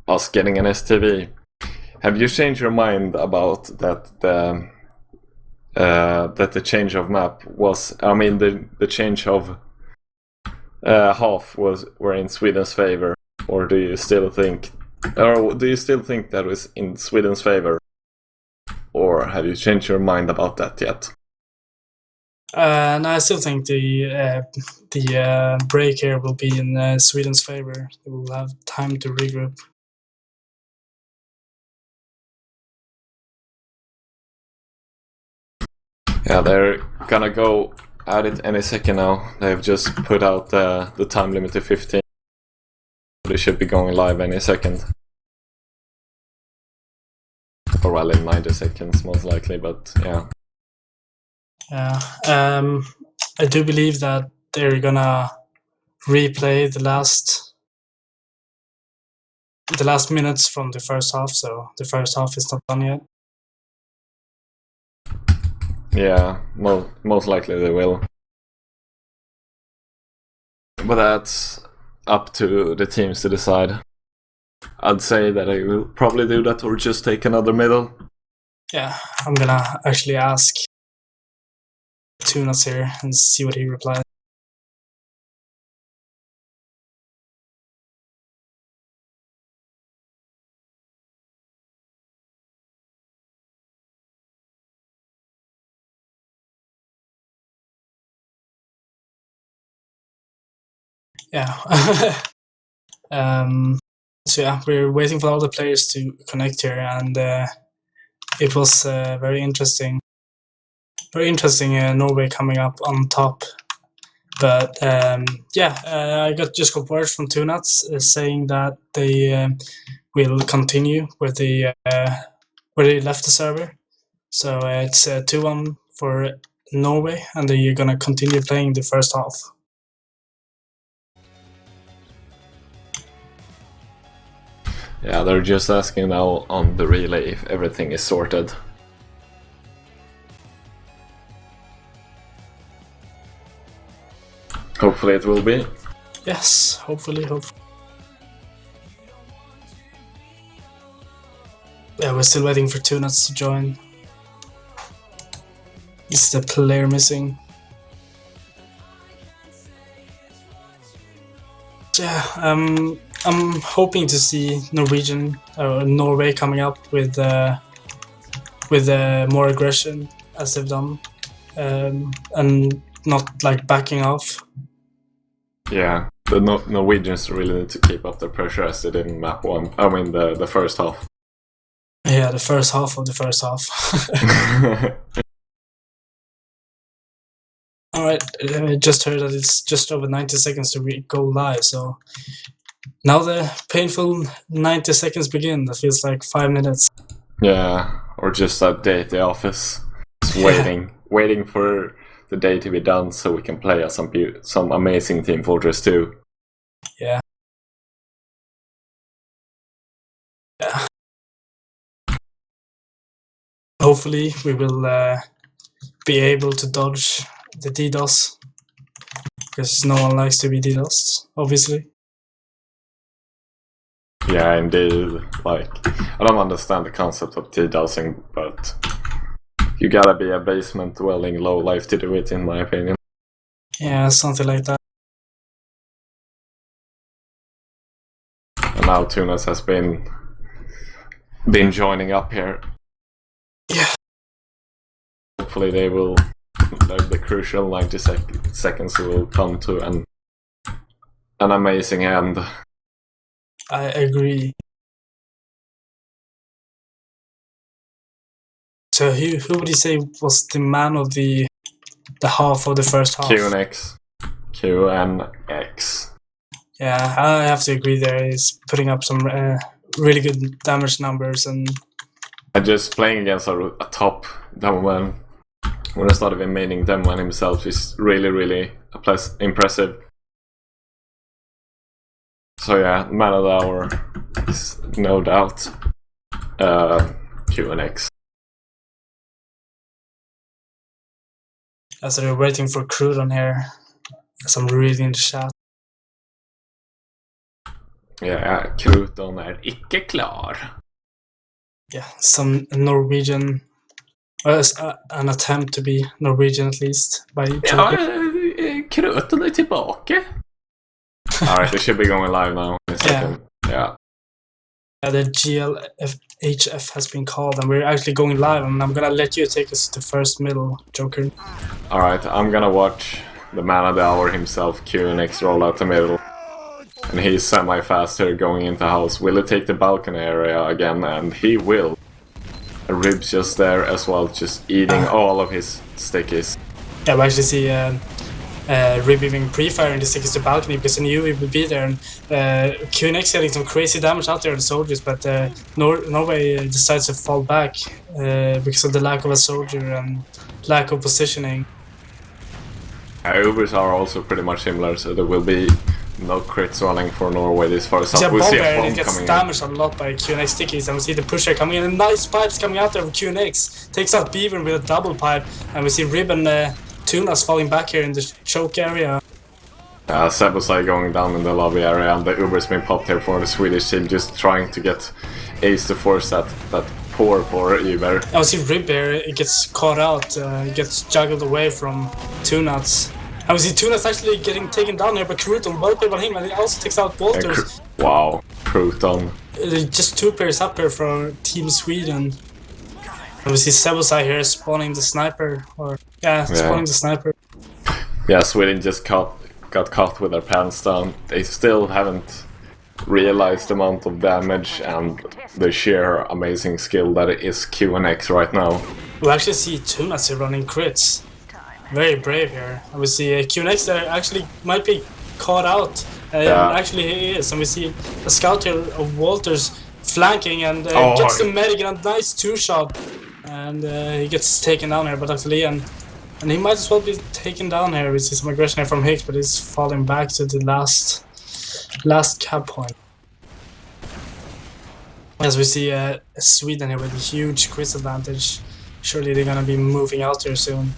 us getting an STV, have you changed your mind about that the change of map was, the change of half were in Sweden's favor, or do you still think that was in Sweden's favor, or have you changed your mind about that yet? No, I still think the break here will be in Sweden's favor. They will have time to regroup. Yeah, they're gonna go at it any second now. They've just put out the time limit to 15. They should be going live any second. Or well, in 90 seconds most likely, but yeah. Yeah, I do believe that they're gonna replay the last minutes from the first half, so the first half is not done yet. Yeah, most likely they will. But that's up to the teams to decide. I'd say that I will probably do that or just take another middle. Yeah, I'm gonna actually ask Tunas here and see what he replies. Yeah. So yeah, we're waiting for all the players to connect here, and it was very interesting. Very interesting. Norway coming up on top, but yeah, I just got word from Two Nuts saying that they will continue where they left the server. So it's 2-1 for Norway, and they're gonna continue playing the first half. Yeah, they're just asking now on the relay if everything is sorted. Hopefully it will be. Yes, hopefully. Yeah, we're still waiting for Two Nuts to join. Is the player missing? Yeah, I'm hoping to see Norway coming up with more aggression as they've done, and not like backing off. Yeah, the Norwegians really need to keep up the pressure as they did in map 1. I mean the first half. Yeah, the first half of the first half. Alright, I just heard that it's just over 90 seconds to go live, so now the painful 90 seconds begin. That feels like 5 minutes. Yeah, or just a day at the office. Just waiting for the day to be done so we can play as some amazing Team Fortress 2. Yeah. Hopefully we will be able to dodge the DDoS, because no one likes to be DDoSed, obviously. Yeah, indeed. Like, I don't understand the concept of DDoSing, but you gotta be a basement dwelling low life to do it, in my opinion. Yeah, something like that. And now Tunas has been joining up here. Yeah. Hopefully they will, like, the crucial 90 seconds will come to an amazing end. I agree. So who would you say was the man of the half of the first half? QNX. QNX. Yeah, I have to agree there. He's putting up some really good damage numbers, and just playing against a top Demoman when I started remaining Demoman himself is really impressive. So yeah, man of the hour is no doubt QNX. as they're waiting for Crude here, as I'm reading the chat. Ja, Kruton är icke klar. Yeah, some Norwegian, an attempt to be Norwegian at least by Jokern. Kruton är tillbaka. Alright, we should be going live now in a second. Yeah. The GLHF has been called, and we're actually going live, and I'm gonna let you take us to first middle, Jokern. Alright, I'm gonna watch the man of the hour himself, QNX, roll out the middle. And he's semi-fast here going into house. Will he take the balcony area again? And he will. Ribs just there as well, just eating all of his stickies. Yeah, we actually see Rib even pre-firing the stickies to balcony because he knew he would be there. And QNX getting some crazy damage out there on the soldiers, but Norway decides to fall back because of the lack of a soldier and lack of positioning. Ubers are also pretty much similar, so there will be No crits running for Norway this far. So See a we bomb see a here, and bomb it gets coming in. damaged a lot by QNX stickies, and we see the pusher coming in, and nice pipes coming out there of QNX. Takes out Beaver with a double pipe, and we see Rib and Tunas falling back here in the choke area. Sebasai going down in the lobby area, and the Uber's been popped here for the Swedish team, just trying to get Ace to force that poor Uber. I see Rib here, it gets caught out, it gets juggled away from Tunas. I we see Tunas actually getting taken down here by Cruton, well played by him, and he also takes out Walters. Wow, Cruton. Just 2 pairs up here for Team Sweden. And we see Sebasai here spawning the sniper, spawning the sniper. Yeah, Sweden just got caught with their pants down. They still haven't realized the amount of damage and the sheer amazing skill that it is QNX right now. We actually see Tunas here running crits. Very brave here. And we see QNX there actually might be caught out. Actually he is. And we see a scout here of Walters flanking and gets the medic in a nice 2-shot. And he gets taken down here by Dr. Lee. And he might as well be taken down here. We see some aggression here from Hicks, but he's falling back to the last cap point. As we see Sweden here with a huge crit advantage. Surely they're gonna be moving out here soon.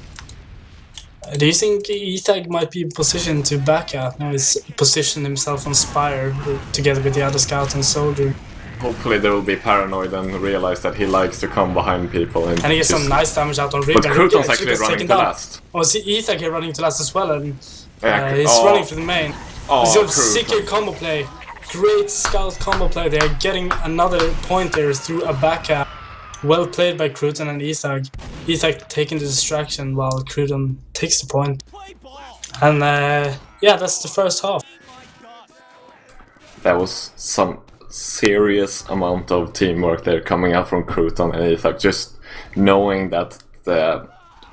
Do you think Etag might be positioned to back out? Now he's positioned himself on Spire together with the other scout and soldier. Hopefully they will be paranoid and realize that he likes to come behind people. And he gets some nice damage out on Riven. But Cruton's actually running to last. Oh, see Etag here running to last as well, and he's running for the main. He's sick here combo play. Great scout combo play there, getting another point there through a backup. Well played by Cruton and Etag. Etag taking the distraction while Cruton takes the point. And that's the first half. That was some serious amount of teamwork there coming out from Cruton and Etag. Just knowing that the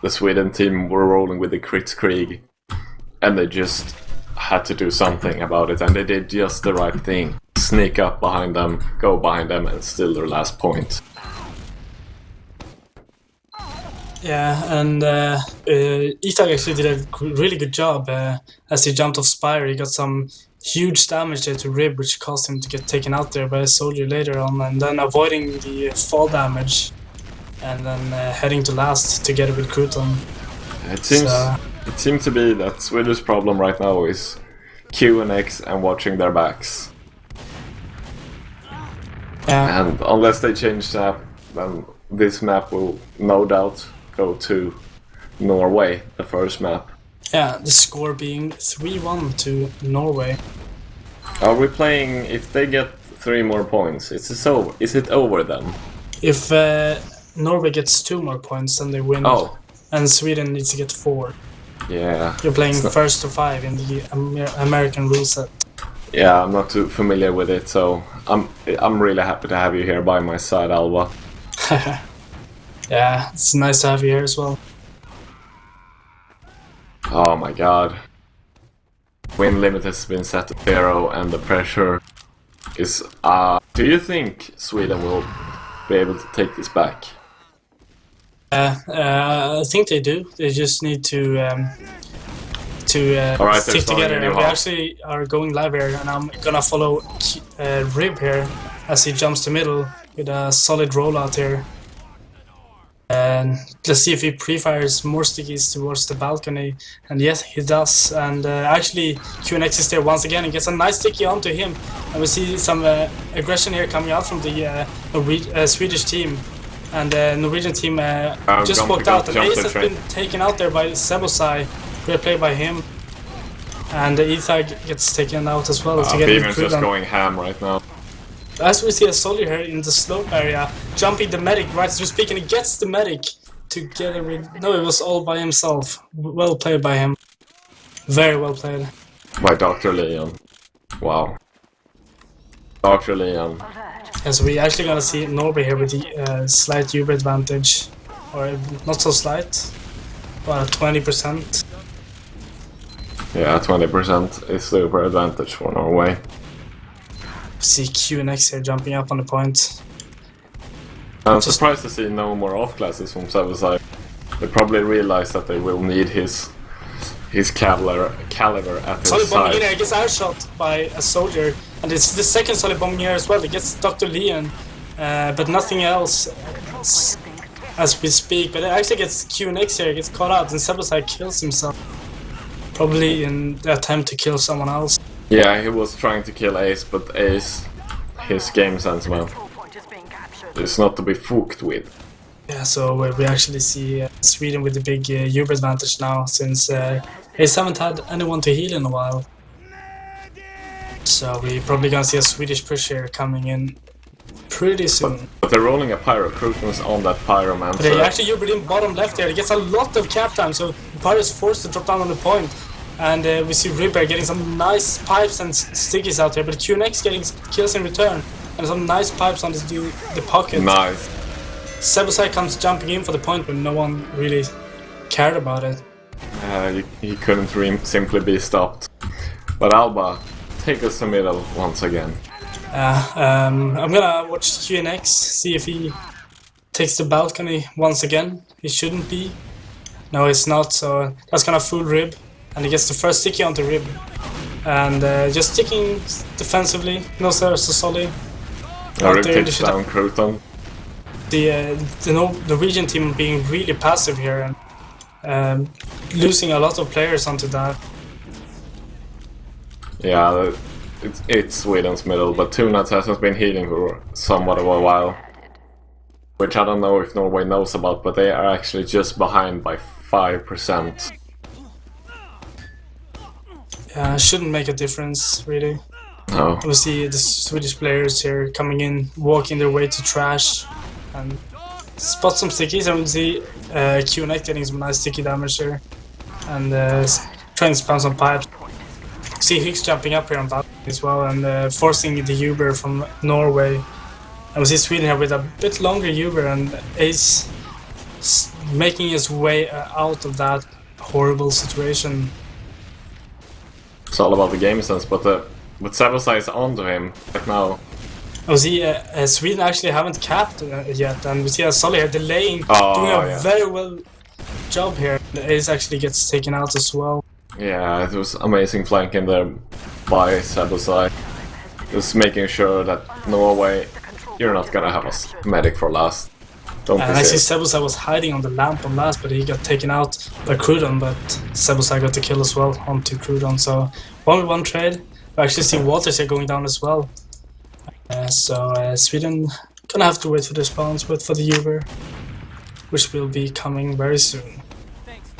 Sweden team were rolling with the Kritzkrieg, and they just had to do something about it, and they did just the right thing. Sneak up behind them, go behind them, and steal their last point. Yeah, and Etag actually did a really good job. As he jumped off Spire, he got some huge damage there to Rib, which caused him to get taken out there by a soldier later on, and then avoiding the fall damage, and then heading to last together with Cruton. It seems to be that Swedish problem right now is QNX and watching their backs. Yeah. And unless they change that, then this map will no doubt go to Norway, the first map. Yeah, the score being 3-1 to Norway. Are we playing, if they get 3 more points, is it over then? If Norway gets 2 more points, then they win. Oh. And Sweden needs to get 4. Yeah. You're playing first to 5 in the American rule set. Yeah, I'm not too familiar with it, so I'm really happy to have you here by my side, Alba. Yeah, it's nice to have you here as well. Oh my god. Win limit has been set to 0 and the pressure is... do you think Sweden will be able to take this back? I think they do. They just need to stick together. And we actually are going live here, and I'm gonna follow Rib here as he jumps to middle with a solid rollout here. And let's see if he pre-fires more stickies towards the balcony. And yes, he does. And actually, QNX is there once again and gets a nice sticky onto him. And we see some aggression here coming out from the Swedish team. And the Norwegian team just walked out. And Ace has been taken out there by Sebasai. Great play by him. And Etag gets taken out as well. Beaver's just going ham right now. As we see a soldier here in the slope area, jumping the medic right as we speak, and he gets the medic together with... No, it was all by himself. Well played by him. Very well played. By Dr. Leon. Wow. Dr. Leon. Yes, we actually gonna see Norway here with the slight Uber advantage. Or not so slight, but 20%. Yeah, 20% is the Uber advantage for Norway. See QNX here jumping up on the point. I'm surprised to see no more off classes from Sebasai. They probably realize that they will need his his caliber at his Solid bombing side. in here, gets airshot by a soldier, and it's the second solid bombing here as well. It gets Dr. Leon, but nothing else as we speak. But it actually gets QNX here, gets caught out, and Sebasai kills himself. Probably in the attempt to kill someone else. Yeah, he was trying to kill Ace, but Ace, his game sense, man, Control point is being captured. is not to be fooked with. Yeah, so we actually see Sweden with the big Uber advantage now, since Ace haven't had anyone to heal in a while. So we're probably gonna see a Swedish push here coming in pretty soon. But they're rolling a Pyro. Kruton's on that Pyro, man. But they actually Ubered in bottom left here. He gets a lot of cap time, so Pyro is forced to drop down on the point. And we see Ripper getting some nice pipes and stickies out here, but QNX getting kills in return. And some nice pipes on the pocket. Nice. Sebasai comes jumping in for the point, but no one really cared about it. He couldn't simply be stopped. But Alba, take us to middle once again. I'm gonna watch QNX, see if he takes the balcony once again. He shouldn't be. No, it's not, so that's gonna fool Rib. And he gets the first sticky onto Rib. And just sticking defensively. No sir, so solid. Rib takes down Kruton. The Norwegian team being really passive here and losing a lot of players onto that. Yeah, it's Sweden's middle, but Tunats hasn't been healing for somewhat of a while. Which I don't know if Norway knows about, but they are actually just behind by 5%. Yeah, shouldn't make a difference, really. No. We see the Swedish players here coming in, walking their way to trash, and spot some stickies, and we see QNX getting some nice sticky damage here, and trying to spam some pipes. See Higgs jumping up here on top as well, and forcing the Uber from Norway. And we see Sweden here with a bit longer Uber, and Ace making his way out of that horrible situation. It's all about the game sense, but Sebasai is onto him right now. We see Sweden actually haven't capped yet, and we see a Solly here delaying, doing a very well job here. The Ace actually gets taken out as well. Yeah, it was amazing flanking there by Sebasai. Just making sure that Norway, you're not gonna have a medic for last. Don't And I see Sebasai was hiding on the lamp on last, but he got taken out by Kruton, but Sebasai got the kill as well onto Kruton. So 1v1 trade. We actually see Walters here going down as well. So Sweden gonna have to wait for the response, wait for the Uber, which will be coming very soon.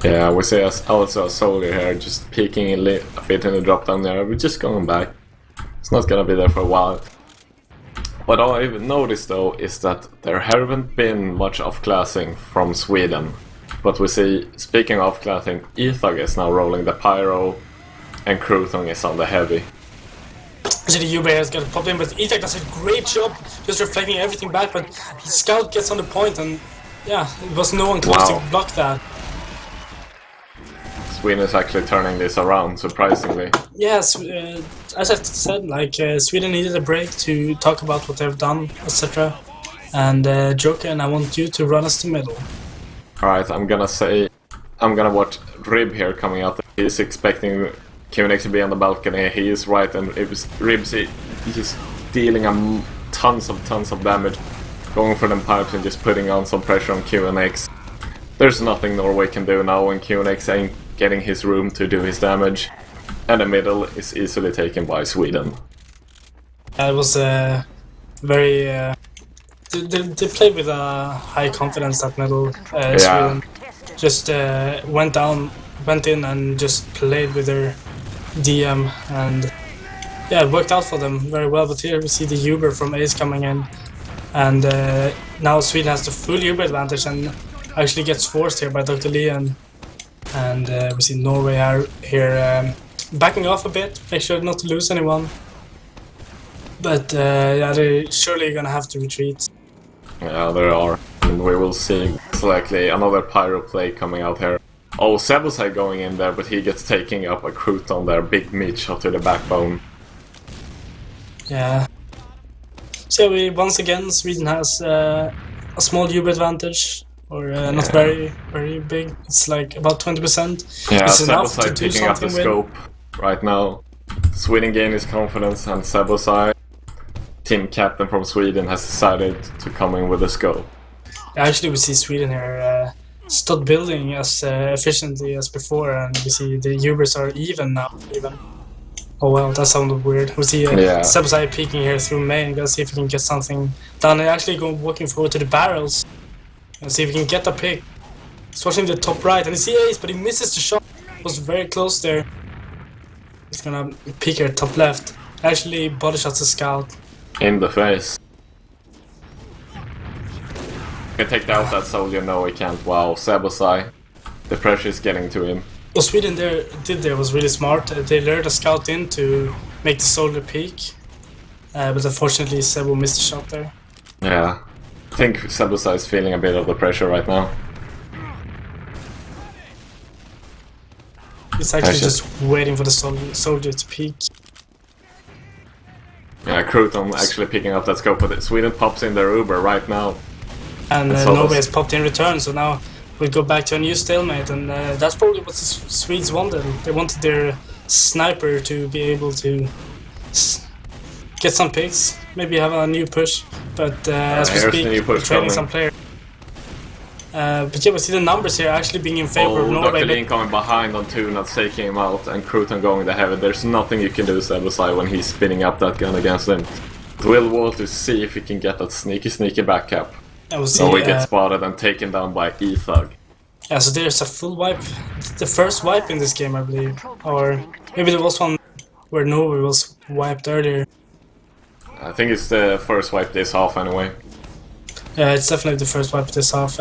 Yeah, we see also a soldier here just peeking a bit in the drop down there. We're just going back. It's not gonna be there for a while. What I've noticed though is that there haven't been much off-classing from Sweden. But we see, speaking of off-classing, Ethag is now rolling the Pyro and Kruton is on the heavy. So the Uber is gonna pop in, but Ethag does a great job just reflecting everything back, but Scout gets on the point, and yeah, it was no one close to block that. Sweden is actually turning this around, surprisingly. Yes, as I said, like Sweden needed a break to talk about what they've done, etc. And Jokern, I want you to run us to middle. Alright, I'm gonna watch Rib here coming out. He's expecting QNX to be on the balcony. He is right, and Rib's he's dealing tons of damage, going for them pipes and just putting on some pressure on QNX. There's nothing Norway can do now when QNX ain't getting his room to do his damage, and the middle is easily taken by Sweden. It was very. They played with a high confidence that middle. Sweden just went in and just played with their DM, and yeah, it worked out for them very well. But here we see the Uber from Ace coming in, and now Sweden has the full Uber advantage and actually gets forced here by Dr. Leon. And we see Norway here backing off a bit, make sure not to lose anyone. But yeah, they're surely gonna have to retreat. Yeah, there are. And we will see most likely another Pyro play coming out here. Oh, Sebasai going in there, but he gets taking up a Kruton there. Big meat shot to the backbone. Yeah. So once again, Sweden has a small Uber advantage. or not very big. It's like about 20%. Yeah, It's enough to Sebasai do picking up the something with. scope right now. Sweden gained his confidence, and Sebasai, team captain from Sweden, has decided to come in with a scope. Actually, we see Sweden here start building as efficiently as before, and we see the Ubers are even now. Even. Oh well, that sounded weird. We see Sebasai peeking here through main. Gonna see if he can get something done. And actually walking forward to the barrels. And see if he can get a pick. He's watching the top right, and he sees Ace, but he misses the shot. Was very close there. He's gonna peek here top left. Actually, body shots the scout. In the face. Can take out that soldier? No, he can't. Wow, Sebasai. The pressure is getting to him. What Sweden did was really smart. They lured a scout in to make the soldier peek. But unfortunately, Sebo missed the shot there. Yeah. I think Sebasai is feeling a bit of the pressure right now. He's actually just waiting for the soldier to peek. Yeah, Crouton actually picking up that scope, but Sweden pops in their Uber right now. And Norway has popped in return, so now we go back to a new stalemate, and that's probably what the Swedes wanted. They wanted their sniper to be able to get some picks, maybe have a new push, but as we speak, we're training some players. But yeah, we see the numbers here actually being in favor of Norway. Dr. Lean coming behind on 2 nuts, taking him out, and Crouton going to heaven. There's nothing you can do, Sebasai, when he's spinning up that gun against him. Will Walters see if he can get that sneaky back cap. So we get spotted and taken down by E-Thug. Yeah, so there's a full wipe. The first wipe in this game, I believe. Or maybe there was one where Norway was wiped earlier. I think it's the first wipe this half anyway. Yeah, it's definitely the first wipe this half.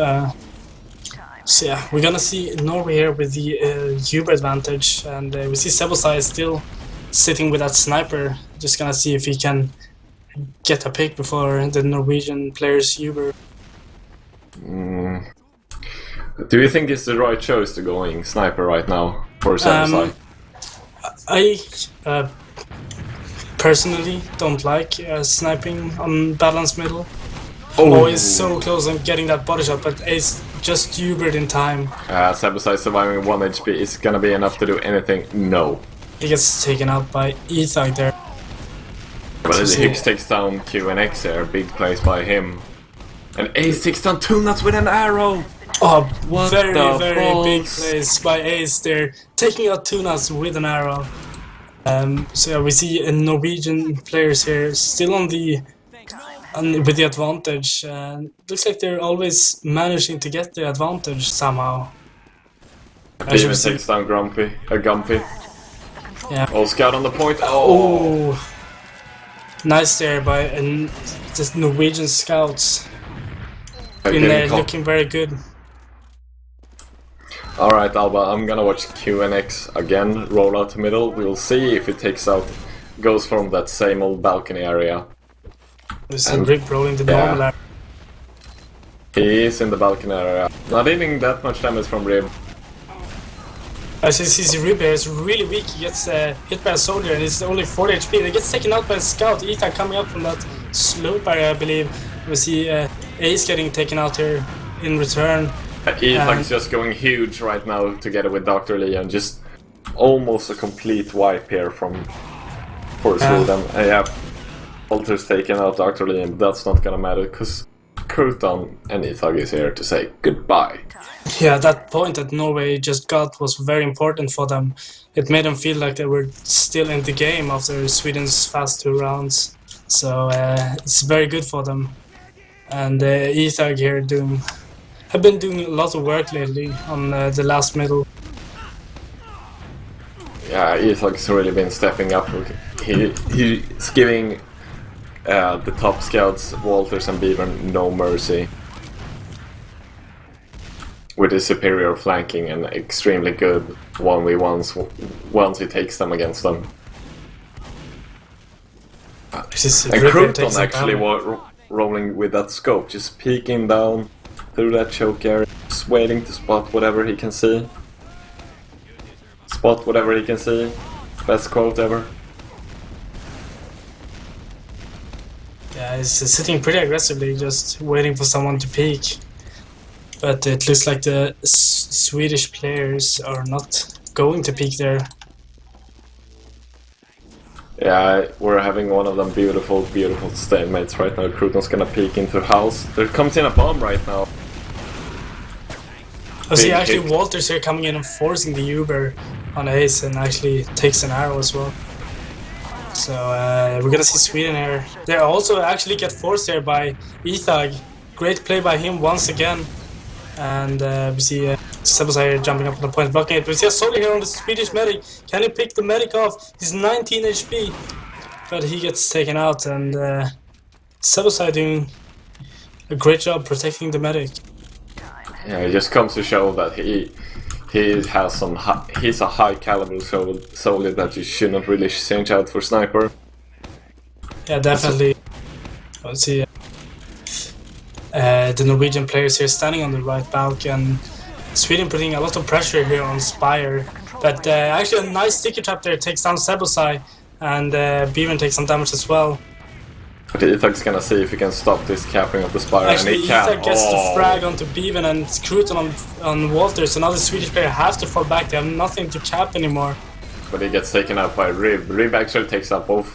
So yeah, we're gonna see Norway here with the Uber advantage, and we see Sebasai still sitting with that sniper. Just gonna see if he can get a pick before the Norwegian player's Uber. Do you think it's the right choice to going sniper right now for Sebasai? I personally don't like sniping on balanced middle. Always so close on getting that body shot, but Ace just Ubered in time. Sebasai surviving 1 HP is gonna be enough to do anything? No. He gets taken out by E-Thug there. But Hicks takes down QNX there, big plays by him. And Ace takes down 2 nuts with an arrow! Oh, what very big plays by Ace there, taking out 2 nuts with an arrow. So yeah, we see Norwegian players here still on the with the advantage. Looks like they're always managing to get the advantage somehow. Even takes down Gumpy. Yeah. Oh, scout on the point. Oh! Nice there by just Norwegian scouts. In there, looking very good. Alright, Alba, I'm gonna watch QNX again, roll out to middle. We'll see if it goes from that same old balcony area. There's a Rip rolling the normal area. He is in the balcony area. Not even that much damage from Rib. As you see, Rib here is really weak. He gets hit by a soldier and it's only 40 HP. He gets taken out by a scout. E-Thug coming up from that slope area, I believe. We see Ace getting taken out here in return. E-Thug's just going huge right now together with Dr. Lee, and just almost a complete wipe here for Sweden. Yeah, Walter's taken out Dr. Lee, and that's not gonna matter because Crouton and E-Thug is here to say goodbye. Yeah, that point that Norway just got was very important for them. It made them feel like they were still in the game after Sweden's fast 2 rounds. So it's very good for them. And E-Thug here have been doing a lot of work lately on the last middle. Yeah, E-Thug's really been stepping up. He's giving the top scouts, Walters and Beaver, no mercy. With his superior flanking and extremely good 1v1s once he takes them against them. And Crouton actually rolling with that scope, just peeking down through that choke area, just waiting to spot whatever he can see. Spot whatever he can see. Best quote ever. Yeah, he's sitting pretty aggressively, just waiting for someone to peek. but it looks like the Swedish players are not going to peek there. Yeah, we're having one of them beautiful stalemates right now. Cruton's gonna peek into house. There comes in a bomb right now. I see actually Walters here coming in and forcing the Uber on Ace and actually takes an arrow as well. So we're gonna see Sweden here. They also actually get forced here by Ethag. Great play by him once again. And we see Sebasai here jumping up on the point, blocking it. We see a soldier here on the Swedish medic. Can he pick the medic off? He's 19 HP. But he gets taken out, and Sebasai doing a great job protecting the medic. Yeah, it just comes to show that he has some he's a high caliber soldier that you should not really change out for sniper. Yeah, definitely. Let's see. The Norwegian players here standing on the right balk, and Sweden putting a lot of pressure here on Spire. But actually a nice sticky trap there takes down Sebasai, and Beaven takes some damage as well. Okay, Ethag's gonna see if he can stop this capping of the Spire, actually, and he can. Ethag gets the frag onto Beaven and Cruton on Walters, so now the Swedish player has to fall back. They have nothing to cap anymore. But he gets taken out by Rib. Rib actually takes out both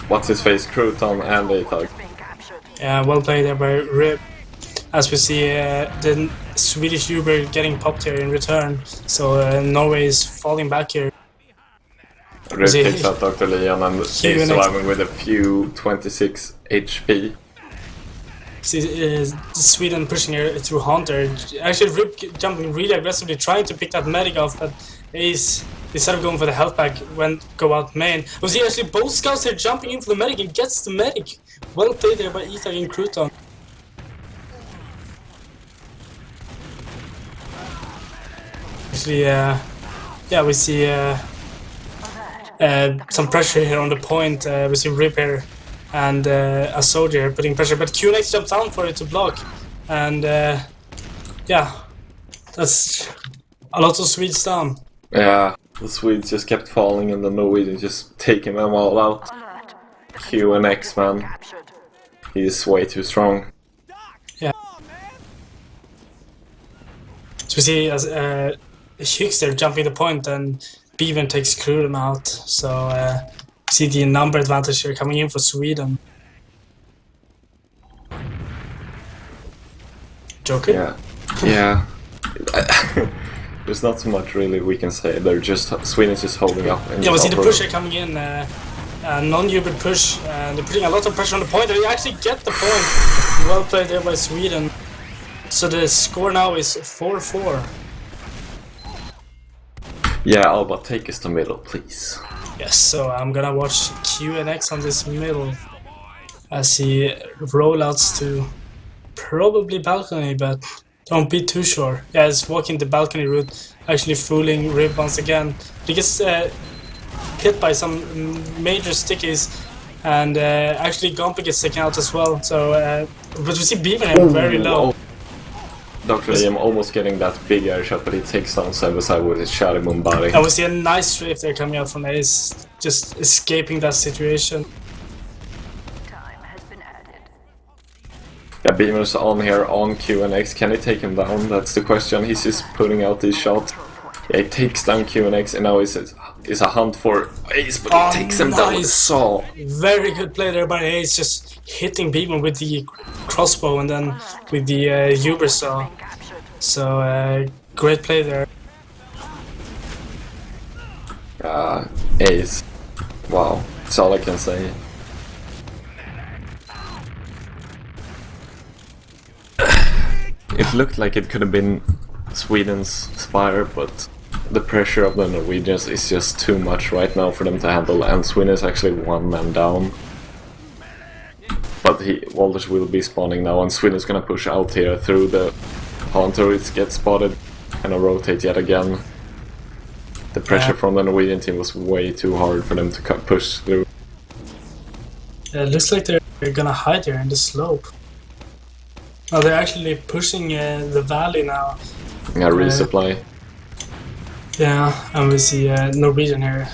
what's his face, Cruton and Ethag. Yeah, well played there by Rib. As we see the Swedish Uber getting popped here in return, so Norway is falling back here. Rib takes out Dr. Leon and is surviving with a few 26 HP. See Sweden pushing her through Hunter. Actually Rib jumping really aggressively, trying to pick that medic off, but Ace, instead of going for the health pack, go out main. We see actually both scouts here jumping in for the medic and gets the medic. Well played there by Ethag and Cruton. Actually, yeah, we see some pressure here on the point. We see Rip here and a soldier here putting pressure, but QNX jumps down for it to block, and yeah, that's a lot of Swedes down. Yeah, the Swedes just kept falling and the Norwegians just taking them all out. QNX, man, he is way too strong. Yeah. So we see as Hicks there jumping the point, and Beaven takes Cruton out. So we see the number advantage here coming in for Sweden. Jokern? Yeah. There's not so much really we can say. They're just Sweden's just holding up. Yeah, we see the push here coming in. Non-Hubert push, and they're putting a lot of pressure on the point, and they actually get the point. Well played there by Sweden. So the score now is 4-4. Yeah, Alba, take us to middle, please. Yes, so I'm gonna watch QNX on this middle as he rollouts to probably balcony, but don't be too sure. Yeah, he's walking the balcony route, actually fooling Rib once again. He gets hit by some major stickies, and actually Gompi gets taken out as well. So, but we see Beaven very low. Dr. Liam almost getting that big air shot, but he takes down Sebasai with his Shari Mumbari. And we see a nice strafe there coming out from Ace, just escaping that situation. Time has been added. Yeah, Beamer's on here on QNX. Can he take him down? That's the question. He's just putting out these shots. Yeah, he takes down QNX, and now it's a hunt for Ace, but he takes him down with a saw. Very good play there by Ace, just hitting Beamer with the crossbow and then with the Uber saw. So great play there. Ace. Wow, that's all I can say. It looked like it could have been Sweden's Spire, but the pressure of the Norwegians is just too much right now for them to handle, and Sweden is actually one man down. But Walters will be spawning now, and Sweden is gonna push out here through the Hunter. It gets spotted, and rotate yet again. The pressure from the Norwegian team was way too hard for them to push through. Yeah, it looks like they're gonna hide here in the slope. Oh, they're actually pushing the valley now. Yeah, resupply. Yeah, and we see Norwegian here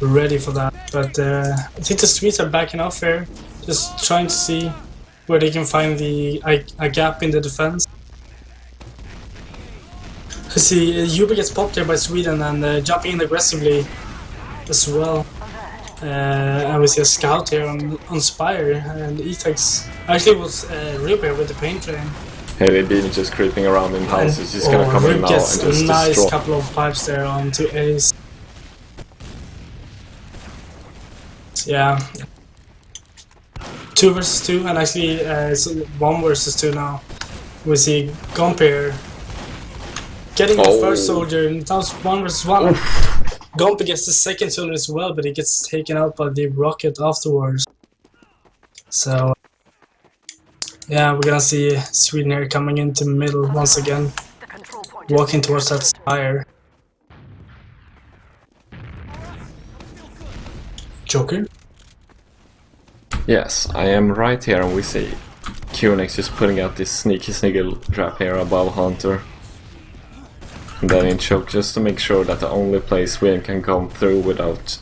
ready for that. But I think the Swedes are backing off here, just trying to see where they can find a gap in the defense. You see, Uber gets popped here by Sweden and jumping in aggressively as well. And we see a scout here on Spire, and Ethag's actually was Rib here with the paint train. Hey, Bean just creeping around in house. He's just gonna come in Rib now gets and just a nice destroy. couple of pipes there onto Ace. Yeah. 2 versus 2, and actually it's 1 versus 2 now. We see Gump here getting the first soldier, and that was 1 versus 1. Gump gets the second soldier as well, but he gets taken out by the rocket afterwards. So, yeah, we're gonna see Sweden here coming into the middle once again, walking towards that spire. Jokern? Yes, I am right here, and we see QNX just putting out this sneaky sniggle trap here above Hunter. And then in choke, just to make sure that the only place Sweden can come through without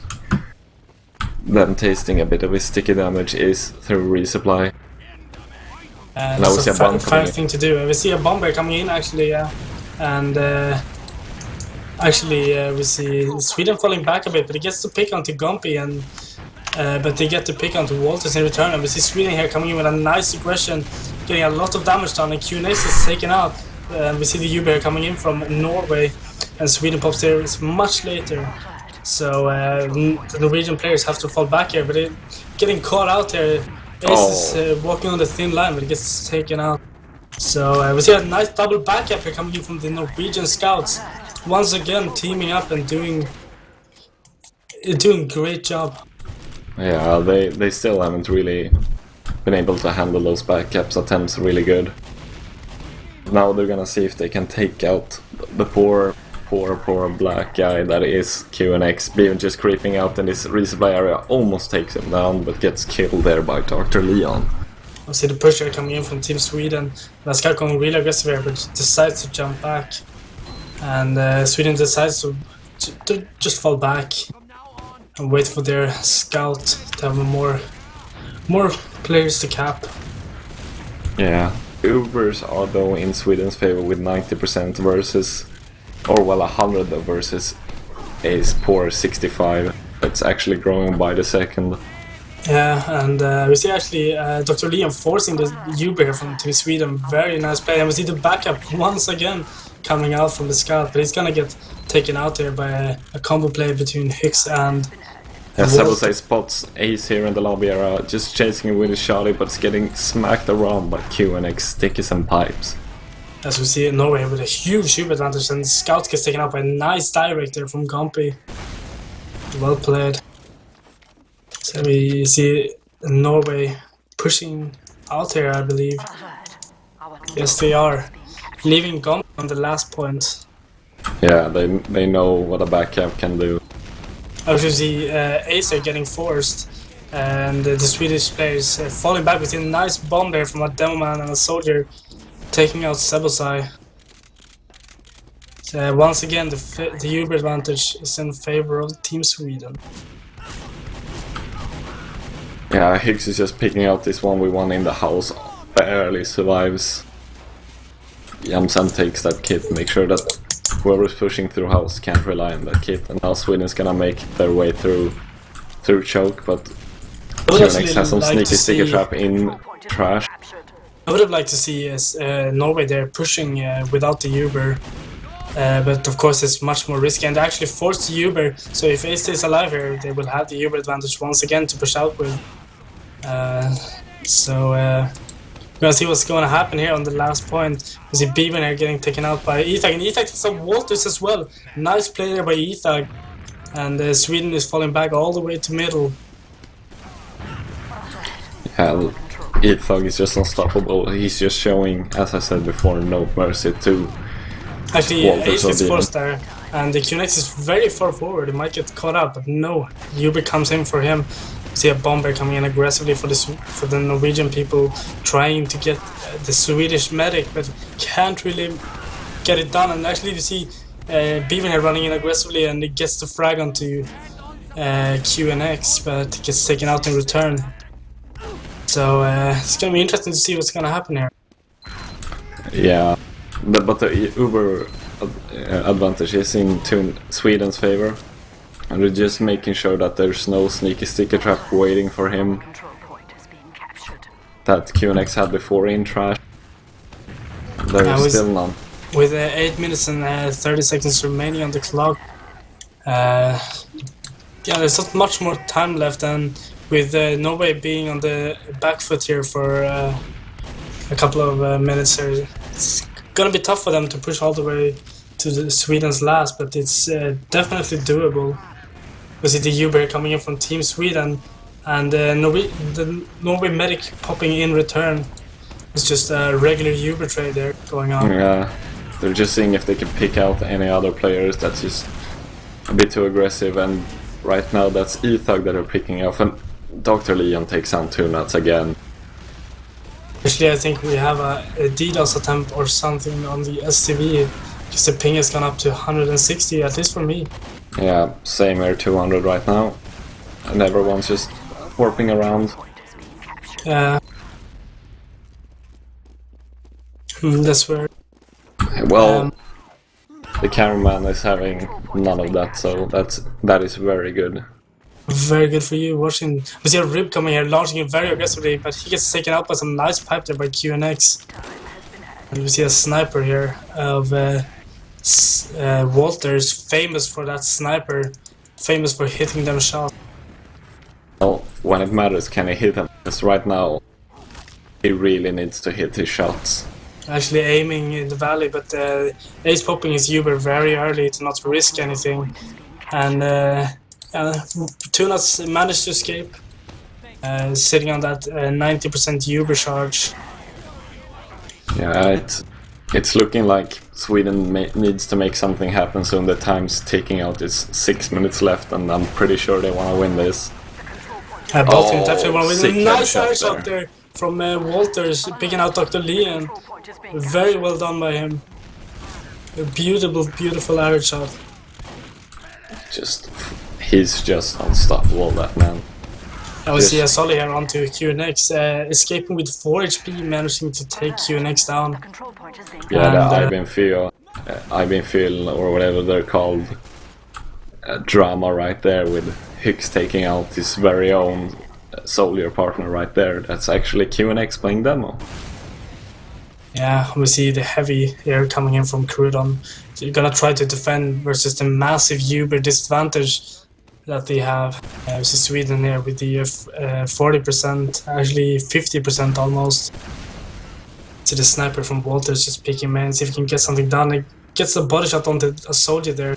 them tasting a bit of his sticky damage is through resupply. And now we that's see a bomb fair coming in. thing to do. We see a bomber coming in actually, and actually we see Sweden falling back a bit, but he gets to pick onto Gumpy, and but they get to pick onto Walters in return. And we see Sweden here coming in with a nice aggression, getting a lot of damage done, and QNX is taken out. We see the Uber coming in from Norway, and Sweden pops there is much later. So the Norwegian players have to fall back here, but they're getting caught out here. Ace is walking on the thin line, but he gets taken out. So we see a nice double backup here coming in from the Norwegian scouts. Once again teaming up and doing great job. Yeah, they still haven't really been able to handle those backups attempts really good. Now they're gonna see if they can take out the poor black guy that is QNX. Beaven just creeping out in this resupply area, almost takes him down, but gets killed there by Dr. Leon. I see the pusher coming in from Team Sweden. That's guy going really aggressive here, but decides to jump back. And Sweden decides to just fall back and wait for their scout to have more players to cap. Yeah. Ubers are though in Sweden's favor with 90% versus, or well 100 versus Ace poor 65. It's actually growing by the second. Yeah, and we see actually Dr. Leon forcing the Uber from Team Sweden. Very nice play, and we see the backup once again coming out from the scout, but he's gonna get taken out there by a combo play between Hicks and Sebasai spots Ace here in the lobby area, just chasing him with his shotty, but it's getting smacked around by QNX stickies and pipes. As we see in Norway with a huge Uber advantage, and Scout gets taken out by a nice direct there from Gumpy. Well played. So we see Norway pushing out here, I believe. Yes, they are. Leaving Gumpy on the last point. Yeah, they know what a backup can do. Actually, see Ace are getting forced, and the Swedish players falling back with a nice bomb there from a demo man and a soldier, taking out Sebasai. So once again, the Uber advantage is in favor of Team Sweden. Yeah, Higgs is just picking out this 1v1 in the house, barely survives. Jamsen takes that kit, make sure that whoever's pushing through house can't rely on that kit, and now Sweden's gonna make their way through choke, but QNX has some sneaky sticker trap in trash. I would have liked to see Norway there pushing without the Uber, but of course it's much more risky, and they actually forced the Uber, so if Ace stays alive here, they will have the Uber advantage once again to push out with. We're gonna see what's going to happen here on the last point. We see Beaven here getting taken out by Ethag, and Ethag has some Walters as well. Nice play there by Ethag, and Sweden is falling back all the way to middle. Yeah, Ethag is just unstoppable. He's just showing, as I said before, no mercy to Actually, Walters Ace gets or forced there, and the QNX is very far forward. He might get caught up, but no, Uber comes in for him. See a bomber coming in aggressively for the Norwegian people, trying to get the Swedish medic, but can't really get it done. And actually, you see Beaven here running in aggressively, and he gets the frag onto QNX, but gets taken out in return. So it's gonna be interesting to see what's gonna happen here. Yeah, but the Uber advantage is in Sweden's favor. And we're just making sure that there's no sneaky sticker trap waiting for him Control point is being captured. that QNX had before in trash. There is still none. With 8 minutes and 30 seconds remaining on the clock, yeah, there's not much more time left, and with Norway being on the back foot here for a couple of minutes here, it's gonna be tough for them to push all the way to Sweden's last, but it's definitely doable. We see the Uber coming in from Team Sweden, and the Norway medic popping in return. It's just a regular Uber trade there going on. Yeah, they're just seeing if they can pick out any other players that's just a bit too aggressive, and right now that's E-Thug that are picking off, and Dr. Leon takes down 2 nuts again. Actually, I think we have a DDoS attempt or something on the STV, because the ping has gone up to 160, at least for me. Yeah, same here, 200 right now, and everyone's just warping around. Yeah. That's where. Well, the cameraman is having none of that, so that is very good. Very good for you watching. We see a Rib coming here, launching it very aggressively, but he gets taken out by some nice pipe there by QNX. And we see a sniper here of Walters, famous for that sniper, famous for hitting them shots. Well, when it matters, can he hit them? Because right now, he really needs to hit his shots. Actually aiming in the valley, but ace popping his Uber very early to not risk anything. And 2 nuts managed to escape, sitting on that 90% Uber charge. Yeah, it's looking like Sweden needs to make something happen soon. The time's ticking out. It's 6 minutes left, and I'm pretty sure they want to win this. Both teams definitely want to sick win. Nice headshot headshot there from Walters, picking out Dr. Leon. Very well done by him. A beautiful, beautiful arrow shot. He's just unstoppable, that man. I will see a Solly here onto QNX, escaping with 4 HP, managing to take QNX down. Control point is being Yeah, And, the Ibenfil, or whatever they're called, drama right there with Hicks taking out his very own soldier partner right there. That's actually QNX playing demo. Yeah, we see the heavy here coming in from Crudon. So you're gonna try to defend versus the massive Uber disadvantage that they have. We see Sweden here with the 40%, actually 50% almost. See the sniper from Walters just peeking man, see if he can get something done. He gets a body shot onto a soldier there.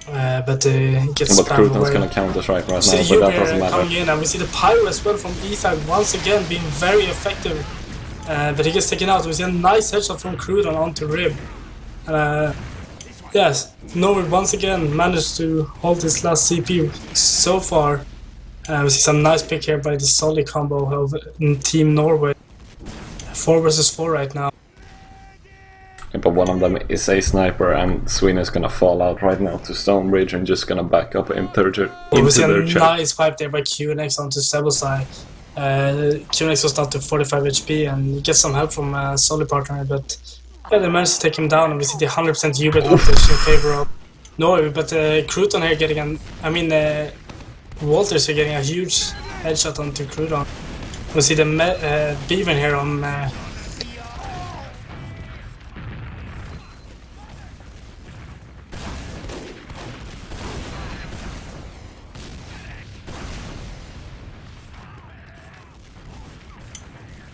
But he gets But spammed Cruton's away. gonna count us right now, See the but that Uber doesn't matter. coming in, and we see the Pyro as well from E-Thug once again being very effective. But he gets taken out. We see a nice headshot from Crudon onto Rib. Yes, Norway once again managed to hold this last CP so far. We see some nice pick here by the Solly combo of Team Norway. 4 versus 4 right now. Yeah, but one of them is a sniper, and Sweden is gonna fall out right now to Stonebridge and just gonna back up into We see a their check. nice pipe there by QNX onto Sebosai. QNX was down to 45 HP and gets some help from Solly partner, but yeah, they managed to take him down, and we see the 100% U advantage in favor of Norway. But Cruton here getting Walters here getting a huge headshot onto Crudon. We see the Beaven here on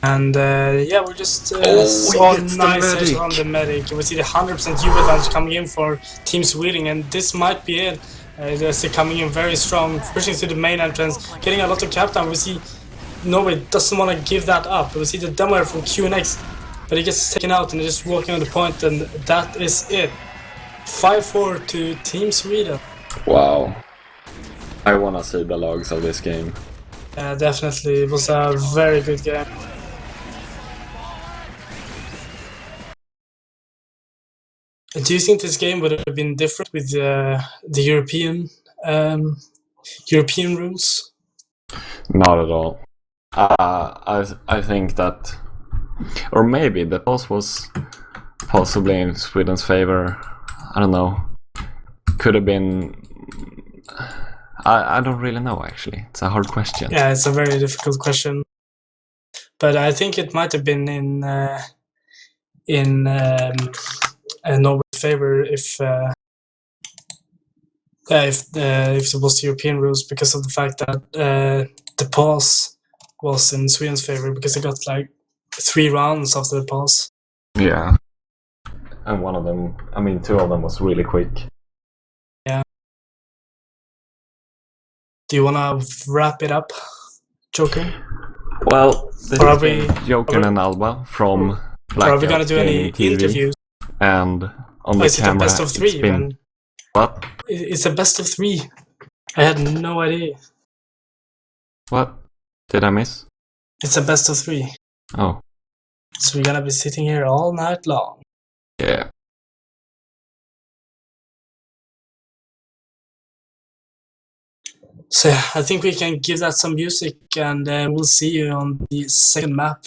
and yeah, we're just saw a nice headshot on the medic. We see the 100% U advantage coming in for Team Sweden, and this might be it. They're coming in very strong, pushing through the main entrance, getting a lot of cap down. We see Norway doesn't want to give that up. We see the demo from QNX, but he gets taken out and they're just walking on the point, and that is it. 5-4 to Team Sweden. Wow. I wanna see the logs of this game. Definitely, it was a very good game. Do you think this game would have been different with the European rules? Not at all. I think that, or maybe the toss was possibly in Sweden's favor. I don't know. Could have been. I don't really know actually. It's a hard question. Yeah, it's a very difficult question. But I think it might have been in Norway's favor if it was the European rules, because of the fact that the pause was in Sweden's favor, because it got like 3 rounds after the pause. Yeah. And one of them, I mean, 2 of them was really quick. Yeah. Do you want to wrap it up, Jokern? Well, this Or has been Jokern and Alba from Or are we Blackout gonna do any Gaming TV. interviews? And on the Is it a camera, best of 3 it's been... even? What? It's a best of 3. I had no idea. What? Did I miss? It's a best of 3. Oh, So we're gonna be sitting here all night long. yeah. So yeah, I think we can give that some music, and we'll see you on the second map.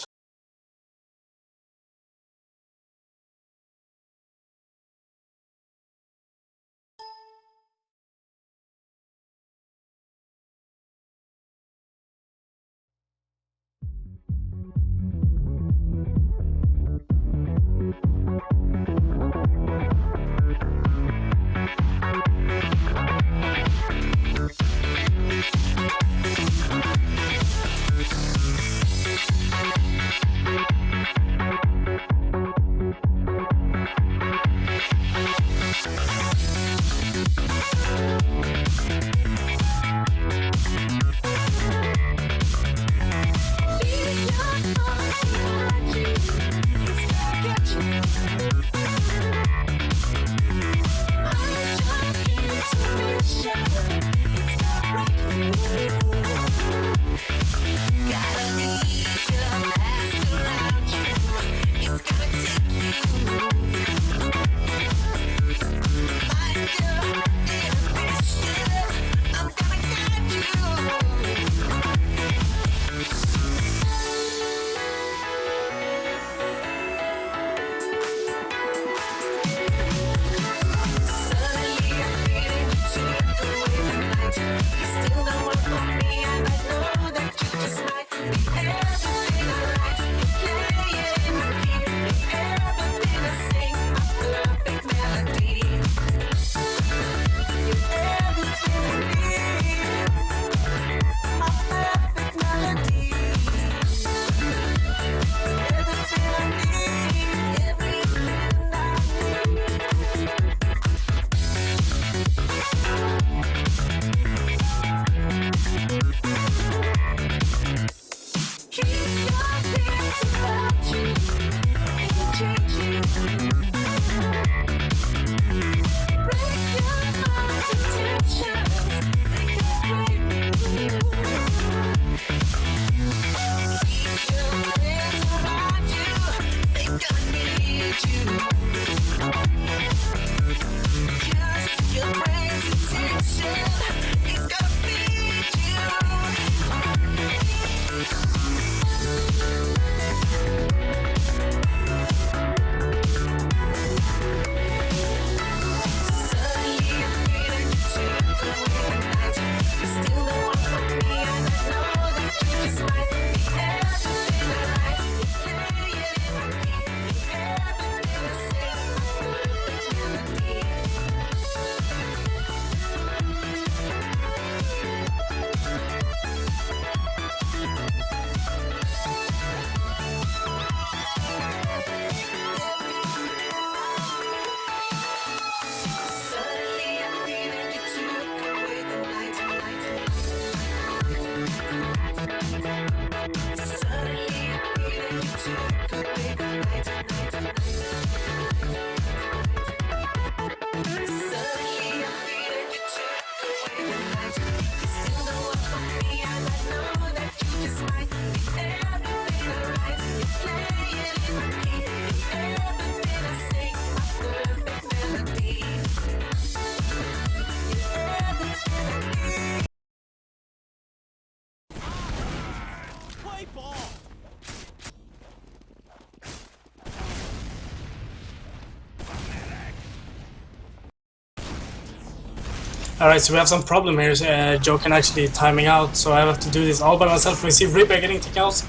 Alright, so we have some problem here. Jokern actually timing out, so I have to do this all by myself. We see Ribber getting taken out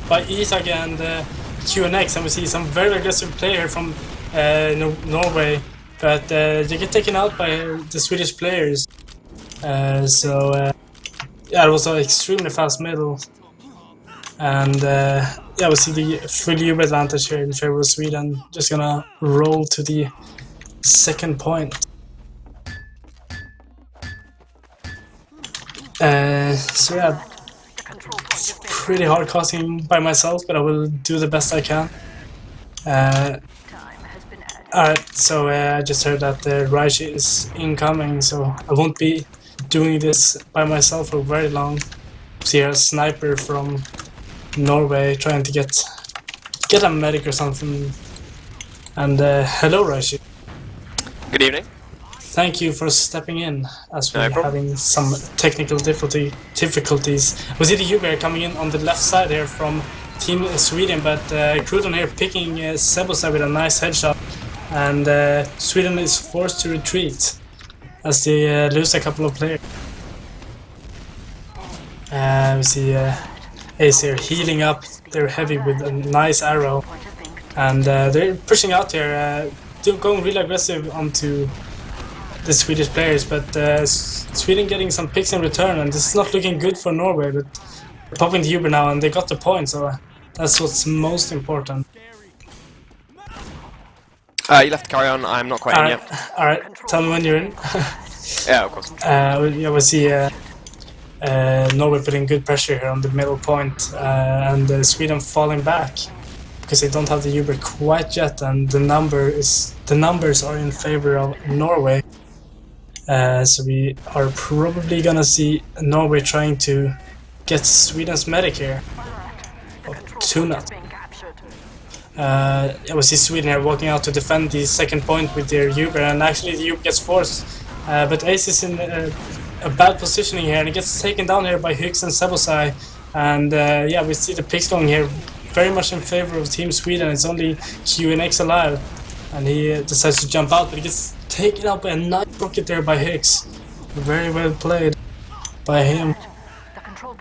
by Isag and QNX, and we see some very aggressive player from Norway, but they get taken out by the Swedish players. Yeah, it was an extremely fast middle, and yeah, we see the full Uber advantage here in favor of Sweden. Just gonna roll to the second point. So yeah, pretty hard casting by myself, but I will do the best I can. Alright, so I just heard that Raichi is incoming, so I won't be doing this by myself for very long. See a sniper from Norway trying to get a medic or something. And hello Raichi. Good evening. Thank you for stepping in as we're No problem. having some technical difficulties. We see the Uber coming in on the left side here from Team Sweden, but Crudon here picking Sebosa with a nice headshot, and Sweden is forced to retreat as they lose a couple of players. We see Ace here healing up their heavy with a nice arrow, and they're pushing out here, going really aggressive onto the Swedish players, but Sweden getting some picks in return, and this is not looking good for Norway, but they're popping the Uber now and they got the point, so that's what's most important. You'll have to carry on, I'm not quite in yet. Alright, tell me when you're in. Yeah, of course. Yeah, we see Norway putting good pressure here on the middle point, and Sweden falling back because they don't have the Uber quite yet, and the numbers are in favor of Norway. So we are probably gonna see Norway trying to get Sweden's medic here. Tuna. Yeah, we see Sweden here walking out to defend the second point with their Uber, and actually the Uber gets forced. But Ace is in a bad positioning here, and he gets taken down here by Hicks and Sebosai. And yeah, we see the picks going here very much in favor of Team Sweden. It's only QNX alive, and he decides to jump out, but he gets taken out by a nice rocket there by Hicks. Very well played by him.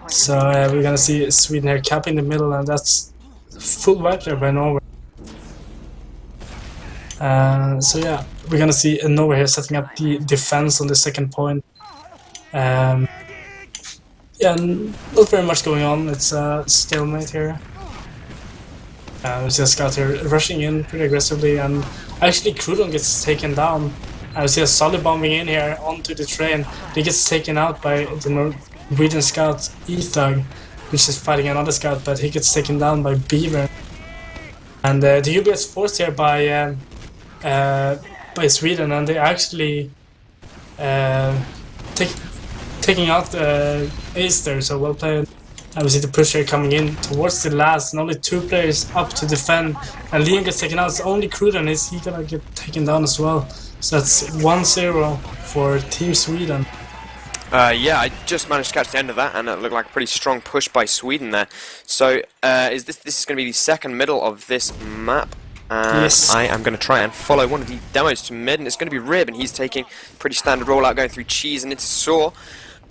So we're gonna see Sweden here capping the middle, and that's full wipe there by Norway. So yeah, we're gonna see Norway here setting up the defense on the second point. Yeah, not very much going on. It's a stalemate here. We see a scout here rushing in pretty aggressively, and actually Crudon gets taken down. We see a solid bombing in here onto the train. He gets taken out by the Norwegian scout Ethag, which is fighting another scout, but he gets taken down by Beaver. And the Uber gets forced here by Sweden, and they actually taking out Ace there, so well played. And we see the push here coming in towards the last, and only 2 players up to defend. And Liam gets taken out. It's only Crudon. Is he gonna get taken down as well? So that's 1-0 for Team Sweden. Yeah, I just managed to catch the end of that, and it looked like a pretty strong push by Sweden there. So, this is going to be the second middle of this map. Yes. I am going to try and follow one of the demos to mid, and it's going to be Rib, and he's taking pretty standard rollout, going through Cheese and into Saw.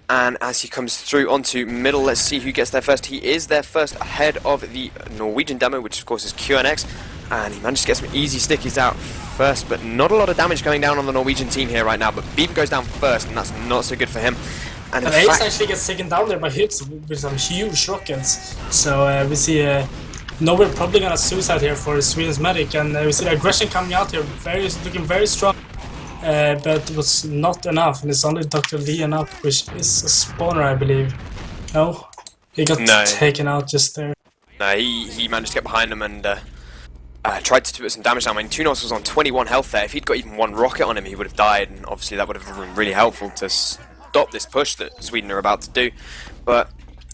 And as he comes through onto middle, let's see who gets there first. He is there first ahead of the Norwegian demo, which of course is QNX. And he managed to get some easy stickies out first, but not a lot of damage going down on the Norwegian team here right now. But Beaver goes down first, and that's not so good for him. And Ace actually gets taken down there by Hicks with some huge rockets. So we see Norway probably gonna suicide here for Sweden's medic, and we see the aggression coming out here, looking very strong. But it was not enough, and it's only Dr. Lee up, which is a spawner, I believe. No? He got taken out just there. No, he managed to get behind him and tried to put some damage down. I mean, Tunos was on 21 health there. If he'd got even 1 rocket on him, he would have died, and obviously that would have been really helpful to stop this push that Sweden are about to do. But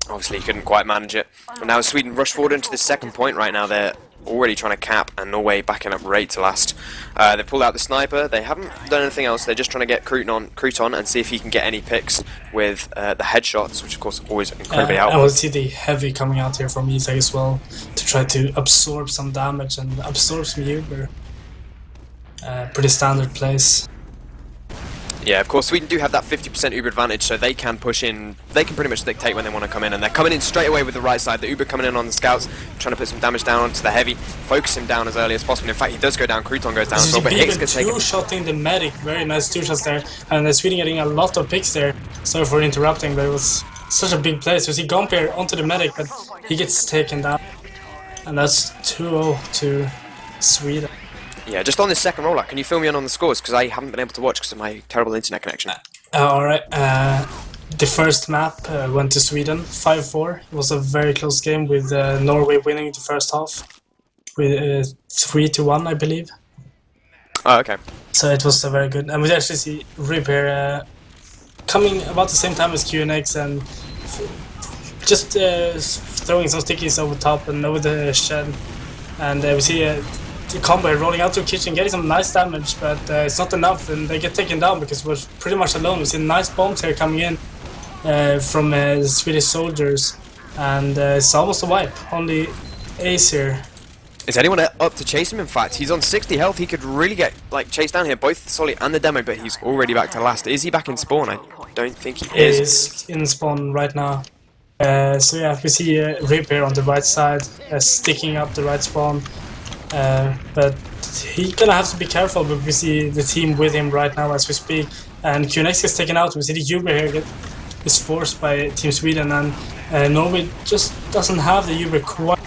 obviously he couldn't quite manage it. And now Sweden rush forward into the second point right now. They're already trying to cap, and Norway backing up right to last. They pulled out the sniper. They haven't done anything else. They're just trying to get Crouton and see if he can get any picks with the headshots, which of course always incredibly helpful. I will see the heavy coming out here from Isaac as well to try to absorb some damage and absorb some Uber. Pretty standard place. Yeah, of course, Sweden do have that 50% Uber advantage, so they can push in. They can pretty much dictate when they want to come in, and they're coming in straight away with the right side. The Uber coming in on the scouts, trying to put some damage down onto the heavy, focus him down as early as possible. In fact, he does go down, Crouton goes down as well, but Hicks gets taken. Two-shotting the medic, very nice two-shots there, and Sweden getting a lot of picks there. Sorry for interrupting, but it was such a big play. So you see Gompier onto the medic, but he gets taken down, and that's 2-0 to Sweden. Yeah, just on this second rollout, can you fill me in on the scores? Because I haven't been able to watch because of my terrible internet connection. Alright, the first map went to Sweden, 5-4. It was a very close game with Norway winning the first half with 3-1, I believe. Oh, okay. So it was very good. And we actually see Rip here coming about the same time as QNX and just throwing some stickies over top and over the shed. And we see the combo rolling out to kitchen, getting some nice damage, but it's not enough, and they get taken down because we're pretty much alone. We see nice bombs here coming in from the Swedish soldiers, and it's almost a wipe. Only Ace here. Is anyone up to chase him? In fact, he's on 60 health. He could really get chased down here, both the Solly and the demo, but he's already back to last. Is he back in spawn? I don't think he is. He is in spawn right now. So yeah, we see Rip here on the right side, sticking up the right spawn. But he's gonna have to be careful, but we see the team with him right now as we speak. And QNX gets taken out. We see the Uber here is forced by Team Sweden, and Norway just doesn't have the Uber quite.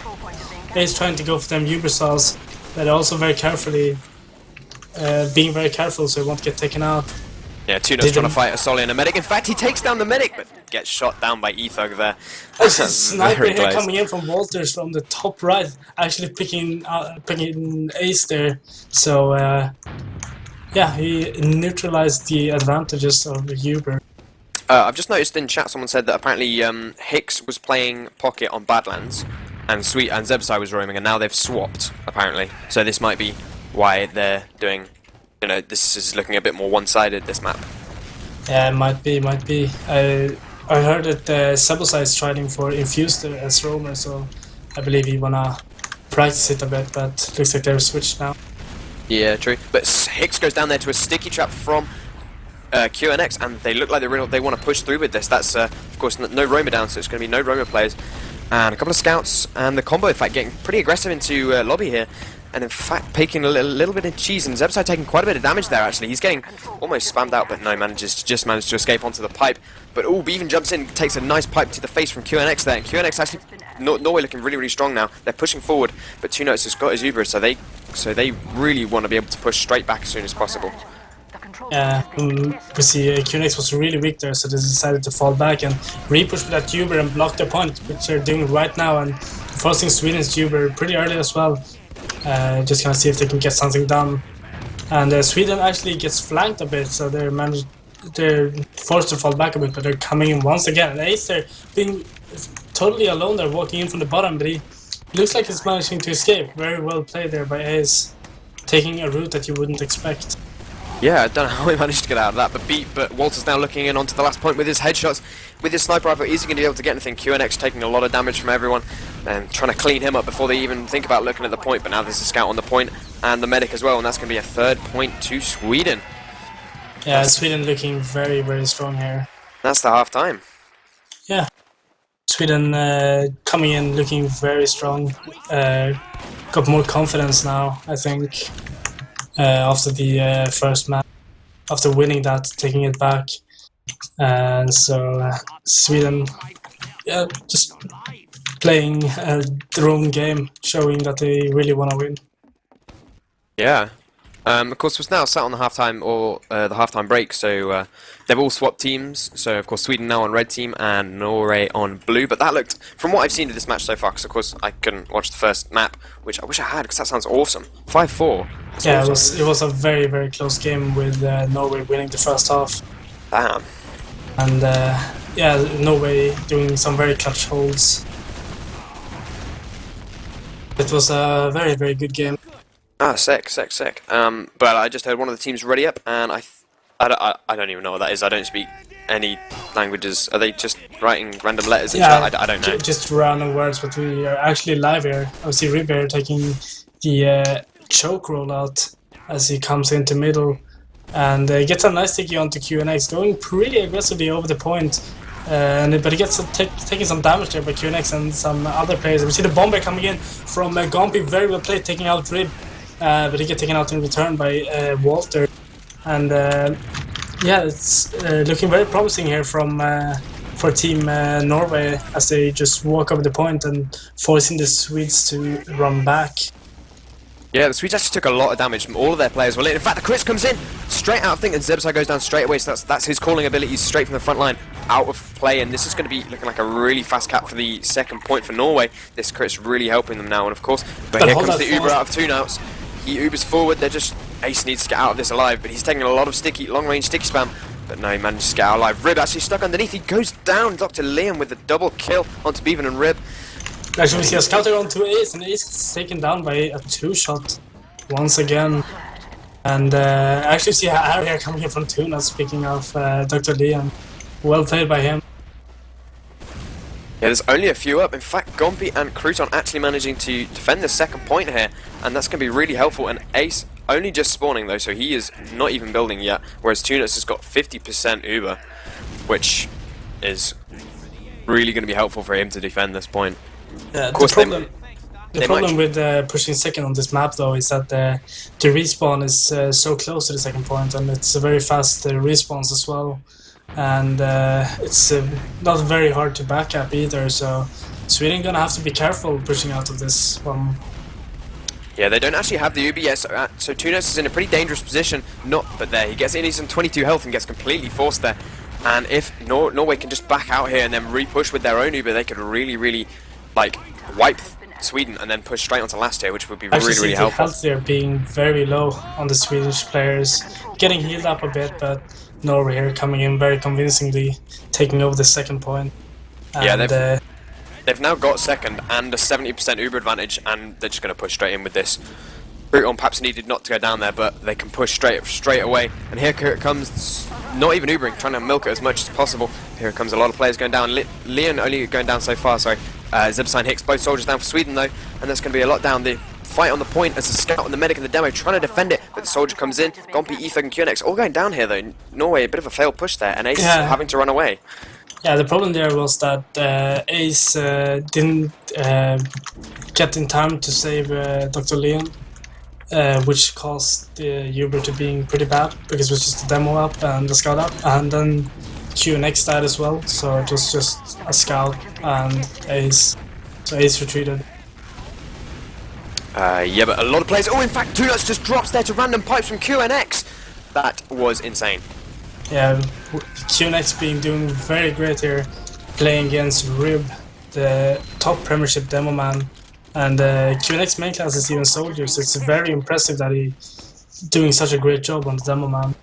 He's trying to go for them Uber saws, but also very carefully, being very careful so he won't get taken out. Yeah, Tuno's trying to fight a Solly and a medic. In fact, he takes down the medic, but gets shot down by Ethug there. There's a sniper here coming in from Walters from the top right, actually picking Ace there. So, yeah, he neutralized the advantages of the Uber. I've just noticed in chat someone said that apparently Hicks was playing Pocket on Badlands, and Zebsai was roaming, and now they've swapped, apparently. So this might be why they're doing... You know, this is looking a bit more one-sided, this map. Yeah, it might be. I heard that Sebosai is trying for Infused as roamer, so I believe he wanna practice it a bit, but looks like they're switched now. Yeah, true. But Hicks goes down there to a sticky trap from QNX, and they look like they want to push through with this. That's, of course, no roamer down, so it's going to be no roamer players. And a couple of scouts, and the combo, in fact, getting pretty aggressive into lobby here. And in fact, taking a little bit of cheese, and Zebsai taking quite a bit of damage there, actually. He's getting almost spammed out, but no, just managed to escape onto the pipe. But Beaven jumps in, takes a nice pipe to the face from QNX there, and QNX actually, Norway looking really, really strong now. They're pushing forward, but 2 Notes has got his Uber, so they really want to be able to push straight back as soon as possible. Yeah, we see QNX was really weak there, so they decided to fall back and repush with that Uber and block their point, which they're doing right now, and forcing Sweden's Uber pretty early as well. Just gonna see if they can get something done. And Sweden actually gets flanked a bit, so they're forced to fall back a bit, but they're coming in once again. And Ace, they're being totally alone there, walking in from the bottom, but he looks like he's managing to escape. Very well played there by Ace, taking a route that you wouldn't expect. Yeah, I don't know how he managed to get out of that, but Walter's now looking in onto the last point with his headshots. With his sniper rifle, is he going to be able to get anything? QNX taking a lot of damage from everyone and trying to clean him up before they even think about looking at the point, but now there's a scout on the point and the medic as well, and that's going to be a 3rd point to Sweden. Yeah, Sweden looking very, very strong here. That's the half time. Yeah. Sweden coming in looking very strong. Got more confidence now, I think. After the first match, after winning that, taking it back, and so Sweden, yeah, just playing their own game, showing that they really want to win. Yeah, of course, we're now sat on the halftime or the halftime break, so they've all swapped teams. So of course, Sweden now on red team and Norway on blue. But that looked, from what I've seen of this match so far, because of course I couldn't watch the first map, which I wish I had, because that sounds awesome. 5-4. Yeah, awesome. it was a very, very close game with Norway winning the first half. Damn. And yeah, Norway doing some very clutch holds. It was a very, very good game. Ah, sick. But I just heard one of the teams ready up, and I don't even know what that is. I don't speak any languages. Are they just writing random letters in chat? I don't know. Just random words, but we are actually live here. I see Ribeir taking the choke rollout as he comes into middle. and gets a nice sticky onto QNX, going pretty aggressively over the point. But he gets taking some damage there by QNX and some other players. We see the bomber coming in from Gompy, very well played, taking out Rib, but he gets taken out in return by Walter. And yeah, it's looking very promising here for Team Norway as they just walk over the point and forcing the Swedes to run back. Yeah, the Swedes actually took a lot of damage from all of their players. Well, in fact, the Chris comes in straight out of thing, and Zebsai goes down straight away. So that's his calling abilities straight from the front line, out of play. And this is going to be looking like a really fast cap for the second point for Norway. This Chris really helping them now, and of course, but here comes the Uber out of 2 outs. He Ubers forward. They're just Ace needs to get out of this alive, but he's taking a lot of long-range sticky spam. But no, he manages to get out alive. Rib actually stuck underneath. He goes down. Dr. Liam with a double kill onto Bevan and Rib. Actually, we see a scouter onto Ace, and Ace is taken down by a 2-shot once again. And I actually see Harry here coming in from Tuna, speaking of Dr. Liam. Well played by him. Yeah, there's only a few up. In fact, Gompy and Crouton actually managing to defend the second point here, and that's going to be really helpful. And Ace only just spawning though, so he is not even building yet, whereas Tunis has got 50% Uber, which is really going to be helpful for him to defend this point. Yeah, of course, the problem with pushing second on this map though is that the respawn is so close to the second point, and it's a very fast respawns as well, and it's not very hard to back up either, so Sweden gonna have to be careful pushing out of this one. Yeah, they don't actually have the Uber yet, so Tunis is in a pretty dangerous position. But there, he gets in, he's on 22 health and gets completely forced there. And if Norway can just back out here and then re-push with their own Uber, they could really, like, wipe Sweden and then push straight onto last tier, which would be really helpful. Health there being very low on the Swedish players, getting healed up a bit, but Norway here coming in very convincingly, taking over the second point. And, yeah, they've now got second and a 70% Uber advantage, and they're just going to push straight in with this. Crouton perhaps needed not to go down there, but they can push straight away. And here it comes, not even Ubering, trying to milk it as much as possible. Here comes a lot of players going down. Leon only going down so far, sorry. Zebsai Hicks, both soldiers down for Sweden though, and there's going to be a lot down. The fight on the point as the scout and the medic and the demo trying to defend it, but the soldier comes in. Gompy, Ethog and QNX all going down here though. Norway, a bit of a failed push there, and Ace having to run away. Yeah, the problem there was that Ace didn't get in time to save Dr. Leon, which caused the Uber to being pretty bad, because it was just a demo up and a scout up, and then QNX died as well, so it was just a scout and Ace. So Ace retreated. Yeah, but a lot of players. Oh, in fact, Tunas just drops there to random pipes from QNX. That was insane. Yeah, QNX doing very great here, playing against Rib, the top Premiership demo man, and QNX main class is even soldiers. It's very impressive that he's doing such a great job on the demo man.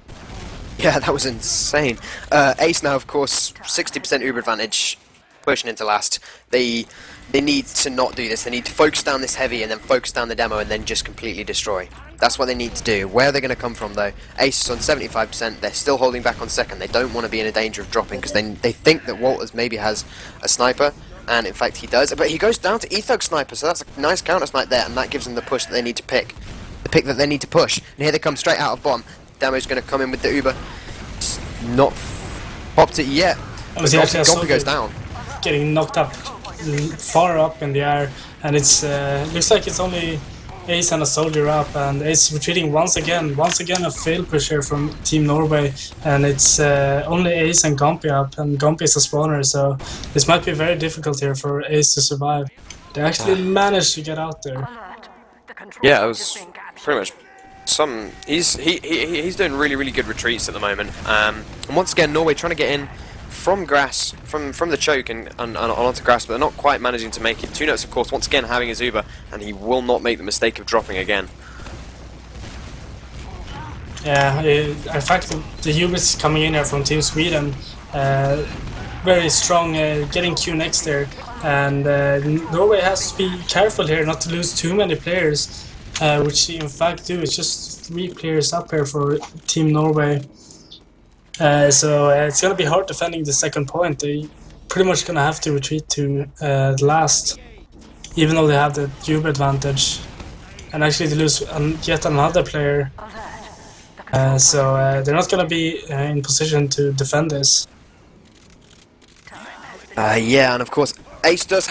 Yeah, that was insane. Ace now, of course, 60% Uber advantage, pushing into last. They need to not do this. They need to focus down this heavy and then focus down the demo and then just completely destroy. That's what they need to do. Where they're going to come from though, Ace is on 75%, they're still holding back on second. They don't want to be in a danger of dropping because they think that Walters maybe has a sniper, and in fact he does. But he goes down to Ethog sniper, so that's a nice counter snipe there, and that gives them the push that they need to pick. The pick that they need to push. And here they come straight out of bottom. Demo's going to come in with the Uber. Just not popped it yet. Gompy goes down. Getting knocked up far up in the air, and it's looks like it's only Ace and a soldier up, and Ace retreating once again a failed push here from Team Norway, and it's only Ace and Gompy up, and Gompy is a spawner, so this might be very difficult here for Ace to survive. They actually managed to get out there. Yeah, it was pretty much he's doing really good retreats at the moment, and once again Norway trying to get in from grass, from the choke and onto grass, but they're not quite managing to make it. 2 notes, of course, once again having his Uber, and he will not make the mistake of dropping again. Yeah, in fact, the Ubers coming in here from Team Sweden, very strong, getting QNX there, and Norway has to be careful here not to lose too many players, which they in fact do. It's just 3 players up here for Team Norway. So it's going to be hard defending the second point. They pretty much going to have to retreat to the last, even though they have the Uber advantage. And actually they lose yet another player So they're not going to be in position to defend this. Yeah, and of course, Ace does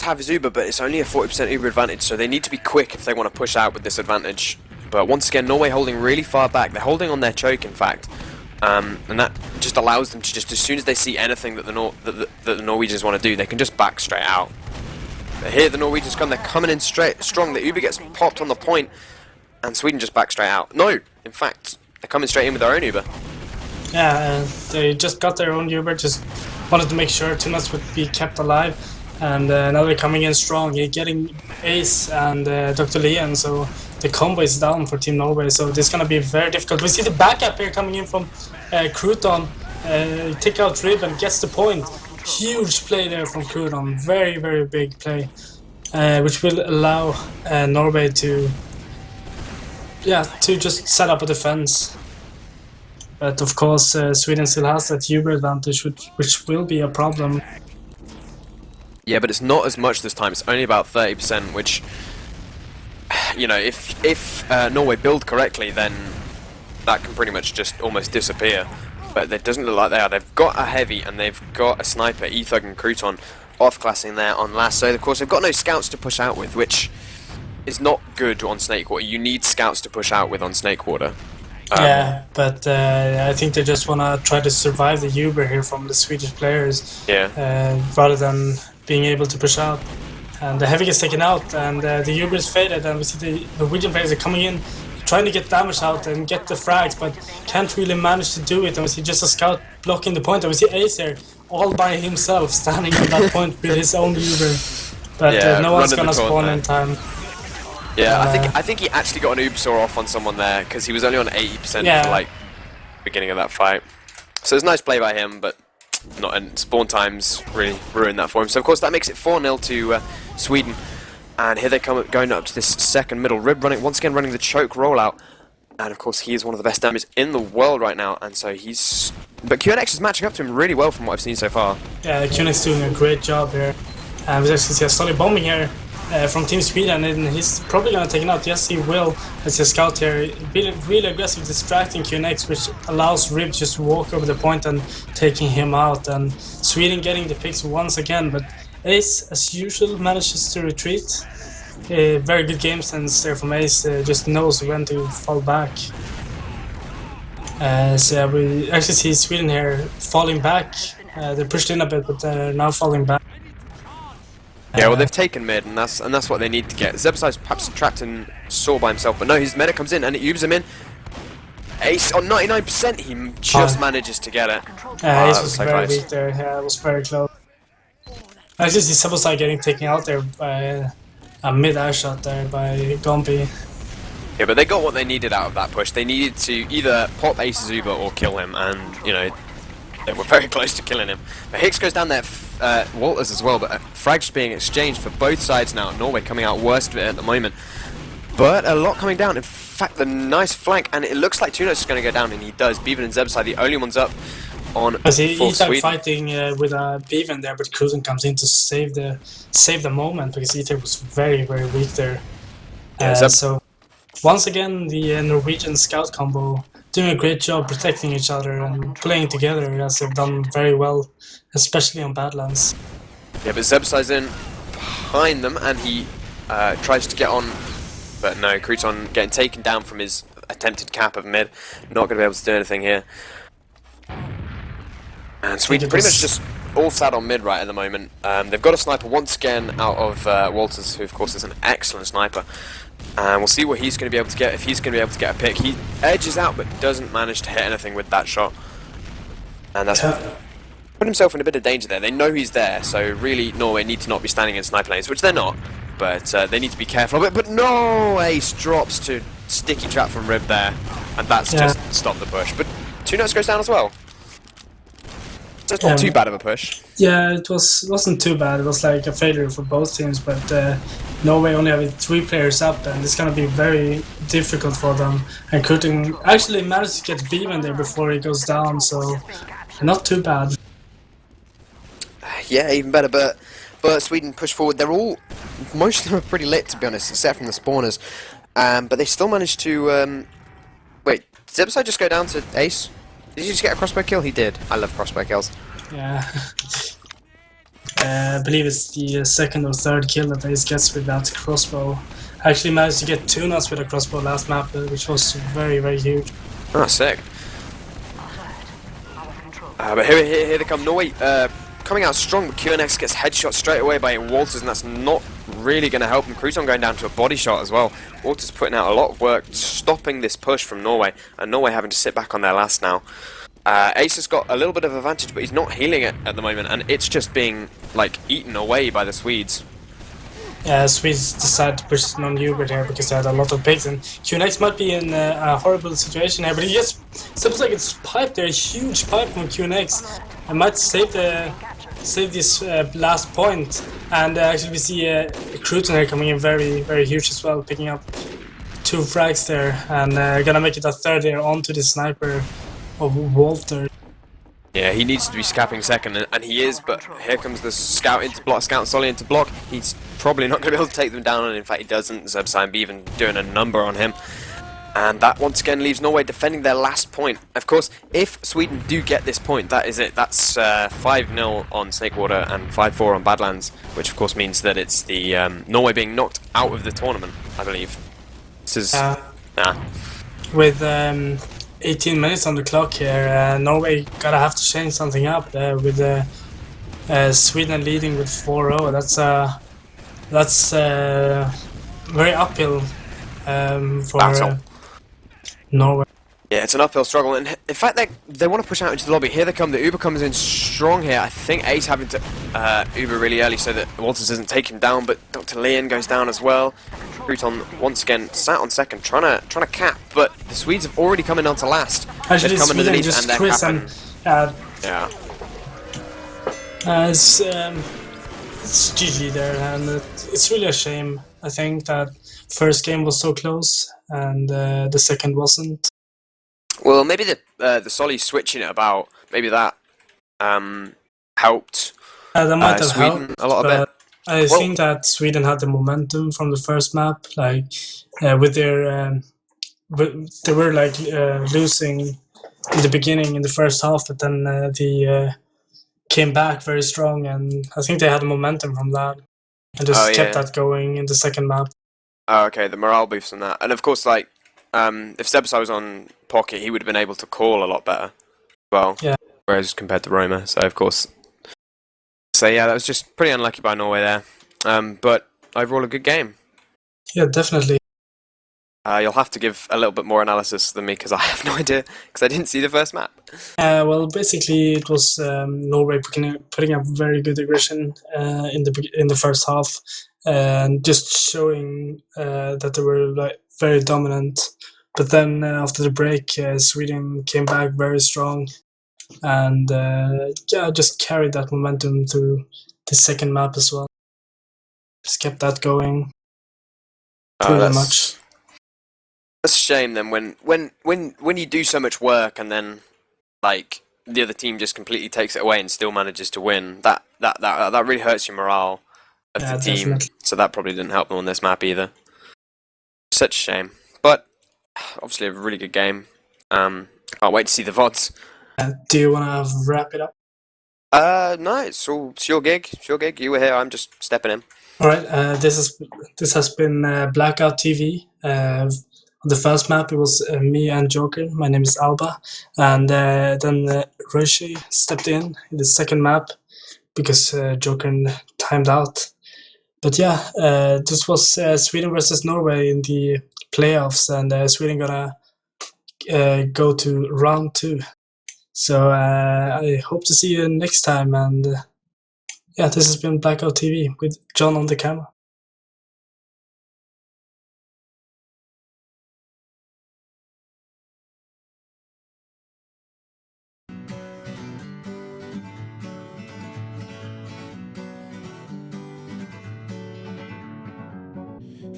have his Uber, but it's only a 40% Uber advantage, so they need to be quick if they want to push out with this advantage. But once again, Norway holding really far back. They're holding on their choke, in fact, and that just allows them to just, as soon as they see anything that the Norwegians want to do, they can just back straight out. But here the Norwegians come, they're coming in strong. The Uber gets popped on the point, and Sweden just back straight out. No, in fact, they're coming straight in with their own Uber. Yeah, they just got their own Uber, just wanted to make sure Tunas would be kept alive. And now they're coming in strong. You're getting Ace and Dr. Leon, so the combo is down for Team Norway. So this is going to be very difficult. We see the backup here coming in from Crouton. Take out Rib and gets the point. Huge play there from Crouton. Very, very big play, which will allow Norway to just set up a defense. But of course, Sweden still has that Uber advantage, which will be a problem. Yeah, but it's not as much this time. It's only about 30%, which, you know, if Norway build correctly, then that can pretty much just almost disappear. But it doesn't look like they are. They've got a heavy and they've got a sniper, Ethug and Crouton, off-classing there on last. So, of course, they've got no scouts to push out with, which is not good on Snakewater. You need scouts to push out with on Snakewater. Yeah, but I think they just want to try to survive the Uber here from the Swedish players, rather than being able to push out. And the heavy gets taken out, and the Uber is faded, and we see the Norwegian players are coming in, trying to get damage out and get the frags, but can't really manage to do it. And we see just a scout blocking the point, and we see Ace here all by himself, standing on that point with his own Uber. But no one's gonna spawn in time. Yeah, I think he actually got an Ubersaur off on someone there, because he was only on 80% for like beginning of that fight. So it's a nice play by him, but not in spawn times really ruined that for him. So of course that makes it 4-0 to Sweden. And here they come going up to this second middle. Rib once again running the choke rollout. And of course he is one of the best damage in the world right now, and so he's... But QNX is matching up to him really well from what I've seen so far. Yeah, QNX is doing a great job here. We actually see a solid bombing here from Team Sweden, and he's probably going to take it out. Yes, he will. As a scout here, really aggressive, distracting QNX, which allows Rib just to walk over the point and taking him out. And Sweden getting the picks once again, but Ace, as usual, manages to retreat. Very good game sense there from Ace, just knows when to fall back. So yeah, we actually see Sweden here falling back. They pushed in a bit, but they're now falling back. Yeah, well, they've taken mid, and that's what they need to get. Zebasai's perhaps trapped in Saw by himself, but no, his medic comes in and it ubes him in. Ace on 99%, he just manages to get it. Ace was so very weak there. Yeah, it was very close. I just see Zebasai getting taken out there by a mid-air shot there by Gompi. Yeah, but they got what they needed out of that push. They needed to either pop Ace's Uber or kill him, and, you know, they were very close to killing him. But Hicks goes down there, Walters as well, but frags being exchanged for both sides now. Norway coming out worst of it at the moment. But a lot coming down. In fact, the nice flank, and it looks like Tunos is going to go down, and he does. Beaven and Zebasai, the only ones up on he's like fighting with Beaven there, but Cruzen comes in to save the moment, because Ether was very, very weak there. So once again, the Norwegian scout combo doing a great job protecting each other and playing together, as they've done very well, especially on Badlands. Yeah, but Zebasai's in behind them, and he tries to get on, but no, Crouton getting taken down from his attempted cap of mid. Not going to be able to do anything here. And Sweden pretty much just all sat on mid right at the moment. They've got a sniper once again out of Walters, who of course is an excellent sniper. And we'll see what he's going to be able to get, if he's going to be able to get a pick. He edges out but doesn't manage to hit anything with that shot. And that's put himself in a bit of danger there. They know he's there, so really Norway need to not be standing in sniper lanes, which they're not. But they need to be careful of it. But no! Ace drops to sticky trap from Rib there. And that's just stopped the push. But 2 notes goes down as well. So it's not too bad of a push. Yeah, wasn't too bad. It was like a failure for both teams, but Norway only having 3 players up, and it's gonna be very difficult for them. And Crouton actually managed to get Beaven there before he goes down, so not too bad. Yeah, even better, but Sweden push forward. Most of them are pretty lit, to be honest, except from the spawners. But they still managed to Did Zebasai just go down to Ace? Did he just get a crossbow kill? He did. I love crossbow kills. Yeah. I believe it's the second or third kill that Ace gets with that crossbow. I actually managed to get 2 knots with a crossbow last map, which was very, very huge. Oh, sick. But here they come. Norway coming out strong, but QNX gets headshot straight away by Walters, and that's not really going to help him. Crouton going down to a body shot as well. Walters putting out a lot of work, stopping this push from Norway, and Norway having to sit back on their last now. Ace has got a little bit of advantage, but he's not healing it at the moment, and it's just being like eaten away by the Swedes. Yeah, Swedes decided to push on Hubert here because they had a lot of pigs, and QNX might be in a horrible situation here, but he just seems like it's pipe there, a huge pipe from QNX. I might save this last point, and actually we see Crouton here coming in very, very huge as well, picking up 2 frags there, and gonna make it a third here onto the sniper of Walter. Yeah, he needs to be scapping second, and he is, but here comes the scout into block, scout solely into block. He's probably not going to be able to take them down, and in fact he doesn't. Zebasai even doing a number on him. And that once again leaves Norway defending their last point. Of course, if Sweden do get this point, that is it. That's 5-0 on Snakewater and 5-4 on Badlands, which of course means that it's the Norway being knocked out of the tournament, I believe. This is... With 18 minutes on the clock here, Norway gotta have to change something up with Sweden leading with 4-0. That's very uphill for Norway. Yeah, it's an uphill struggle, and in fact they want to push out into the lobby. Here they come. The Uber comes in strong here. I think Ace having to Uber really early so that Walters doesn't take him down, but Dr. Leon goes down as well. Crouton once again sat on second, trying to cap, but the Swedes have already come in onto last. Actually, Sweden just quits and yeah. It's GG there, and it's really a shame. I think that first game was so close, and the second wasn't. Well, maybe the Solly switching it about, maybe that helped That might have Sweden helped, a lot of it. I think that Sweden had the momentum from the first map, like with their they were like losing in the beginning in the first half, but then they came back very strong, and I think they had the momentum from that and just kept that going in the second map. Oh, okay, the morale boost on that, and of course, like if Zebasai was on Pocket, he would have been able to call a lot better. Well, yeah. Whereas compared to Roma, so of course. So yeah, that was just pretty unlucky by Norway there, but overall a good game. Yeah, definitely. You'll have to give a little bit more analysis than me because I have no idea because I didn't see the first map. Well, basically it was Norway putting up very good aggression in the first half, and just showing that they were like very dominant. But then after the break, Sweden came back very strong, and just carried that momentum through the second map as well. Just kept that going pretty much. That's a shame then when you do so much work and then like the other team just completely takes it away and still manages to win. That really hurts your morale of the team. Definitely. So that probably didn't help them on this map either. Such a shame. But obviously a really good game. Can't wait to see the VODs. Do you want to wrap it up? No, it's your gig. It's your gig. You were here. I'm just stepping in. All right. This has been Blackout TV. On the first map, it was me and Jokern. My name is Alba, and then Rishi stepped in the second map because Jokern timed out. But yeah, this was Sweden versus Norway in the playoffs, and Sweden gonna go to round 2. So I hope to see you next time, and yeah, this has been Blackout TV with John on the camera.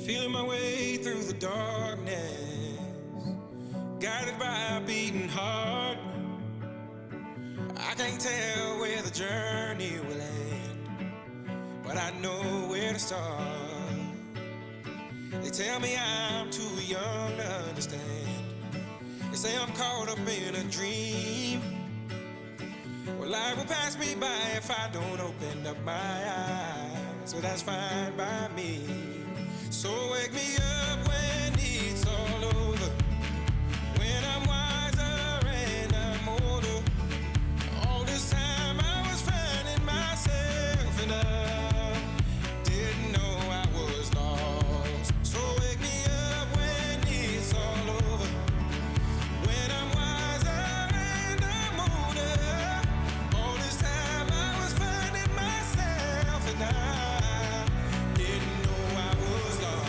Feeling my way through the darkness, guided by a beating heart. I can't tell where the journey will end, but I know where to start. They tell me I'm too young to understand, They say I'm caught up in a dream. Well, life will pass me by if I don't open up my eyes. So that's fine by me. So wake me up when it's all over, when I'm wiser and I'm older. All this time I was finding myself and I didn't know I was lost. So wake me up when it's all over, when I'm wiser and I'm older. All this time I was finding myself and I didn't know I was lost.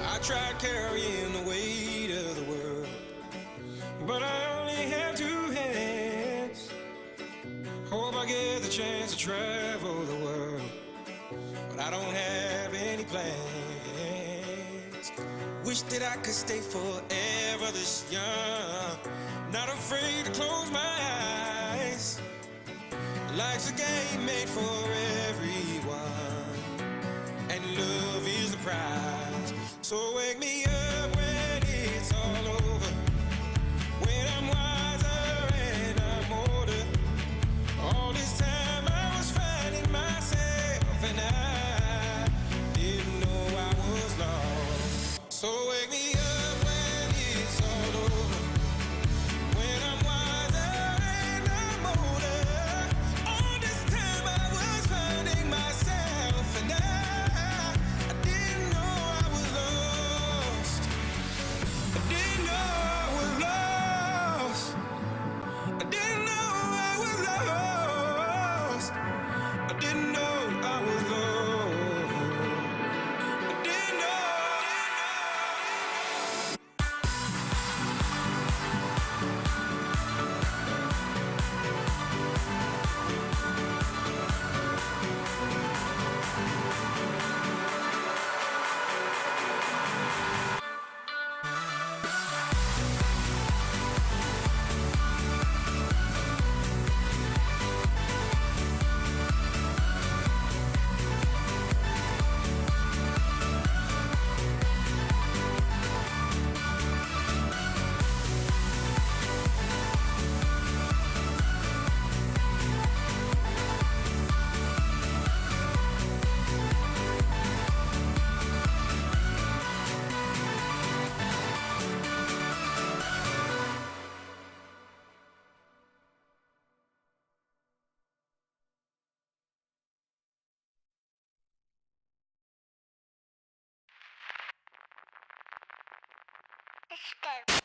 I tried carrying the weight of the world, but I only have two hands. Hope I get the chance to travel the world, but I don't have any plans. Wish that I could stay forever this young, not afraid to close my eyes. Life's a game made for everyone, and love is the prize. So wake me up when it's all over, when I'm wiser and I'm older. All this time I was finding myself and I didn't know I was lost. So wake me up when it's all over, when I'm wiser and I'm older. All this time I was finding myself and I didn't know I was lost. I didn't know I was lost. I didn't know I was lost. I didn't know I was lost. I didn't know. Let's go.